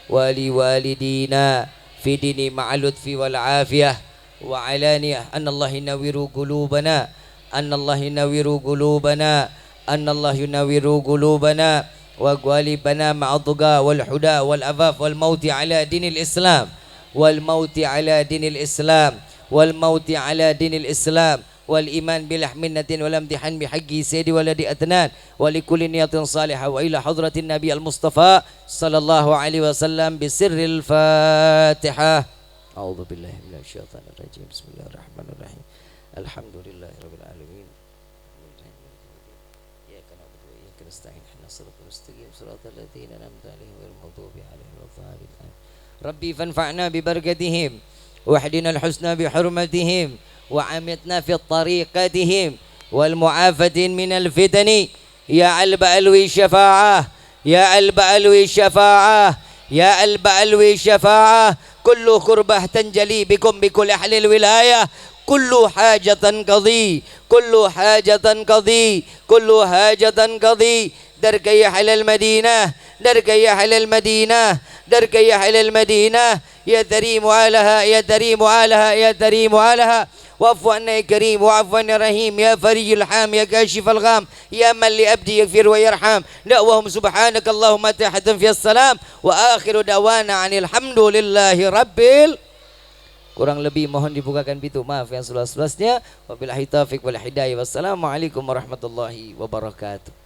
ولوالدينا في دين مع اللطف والعافية وعلانية أن الله ينور قلوبنا أن الله ينور قلوبنا وغالبنا مع الطغى والحدى والعفاف والموت على دين الإسلام والموت على دين الإسلام والموت على دين الإسلام والإيمان بالحمنة والامتحان بحق سيد ولد أتنان ولكل نية صالحة وإلى حضرة النبي المصطفى صلى الله عليه وسلم بسر الفاتحة. أعوذ بالله من الشيطان الرجيم. بسم الله الرحمن الرحيم. الحمد لله رب العالمين. إياك نعبد وإياك نستعين اهدنا الصراط المستقيم صراط الذين أنعمت عليهم غير المغضوب عليهم ولا الضالين. ربي فانفعنا ببركتهم واهدنا الحسنى بحرمتهم وعمتنا في طريقتهم والمعافة من الفتن يا البألوي الشفاعة يا البألوي الشفاعة يا البألوي الشفاعة. كل كربة تنجلي بكم بكل أهل الولاية كل حاجة قضي كل حاجة قضي كل حاجة قضي. درك يا أهل المدينة درك يا أهل المدينة درك يا أهل المدينة يا تريم آلها يا تريم آلها يا تريم آلها. واعف عنا يا كريم واعف عنا يا رحيم يا فريج الحام يا كاشف الغام يا من لأبدي يغفر ويرحم. دعوهم سبحانك اللهم تحت في السلام وآخر دعوانا عن الحمد لله ربbil. Kurang lebih mohon dibukakan pintu maaf yang seluas-luasnya. Wabillahi taufiq wal hidayah. Wassalamualaikum warahmatullahi wabarakatuh.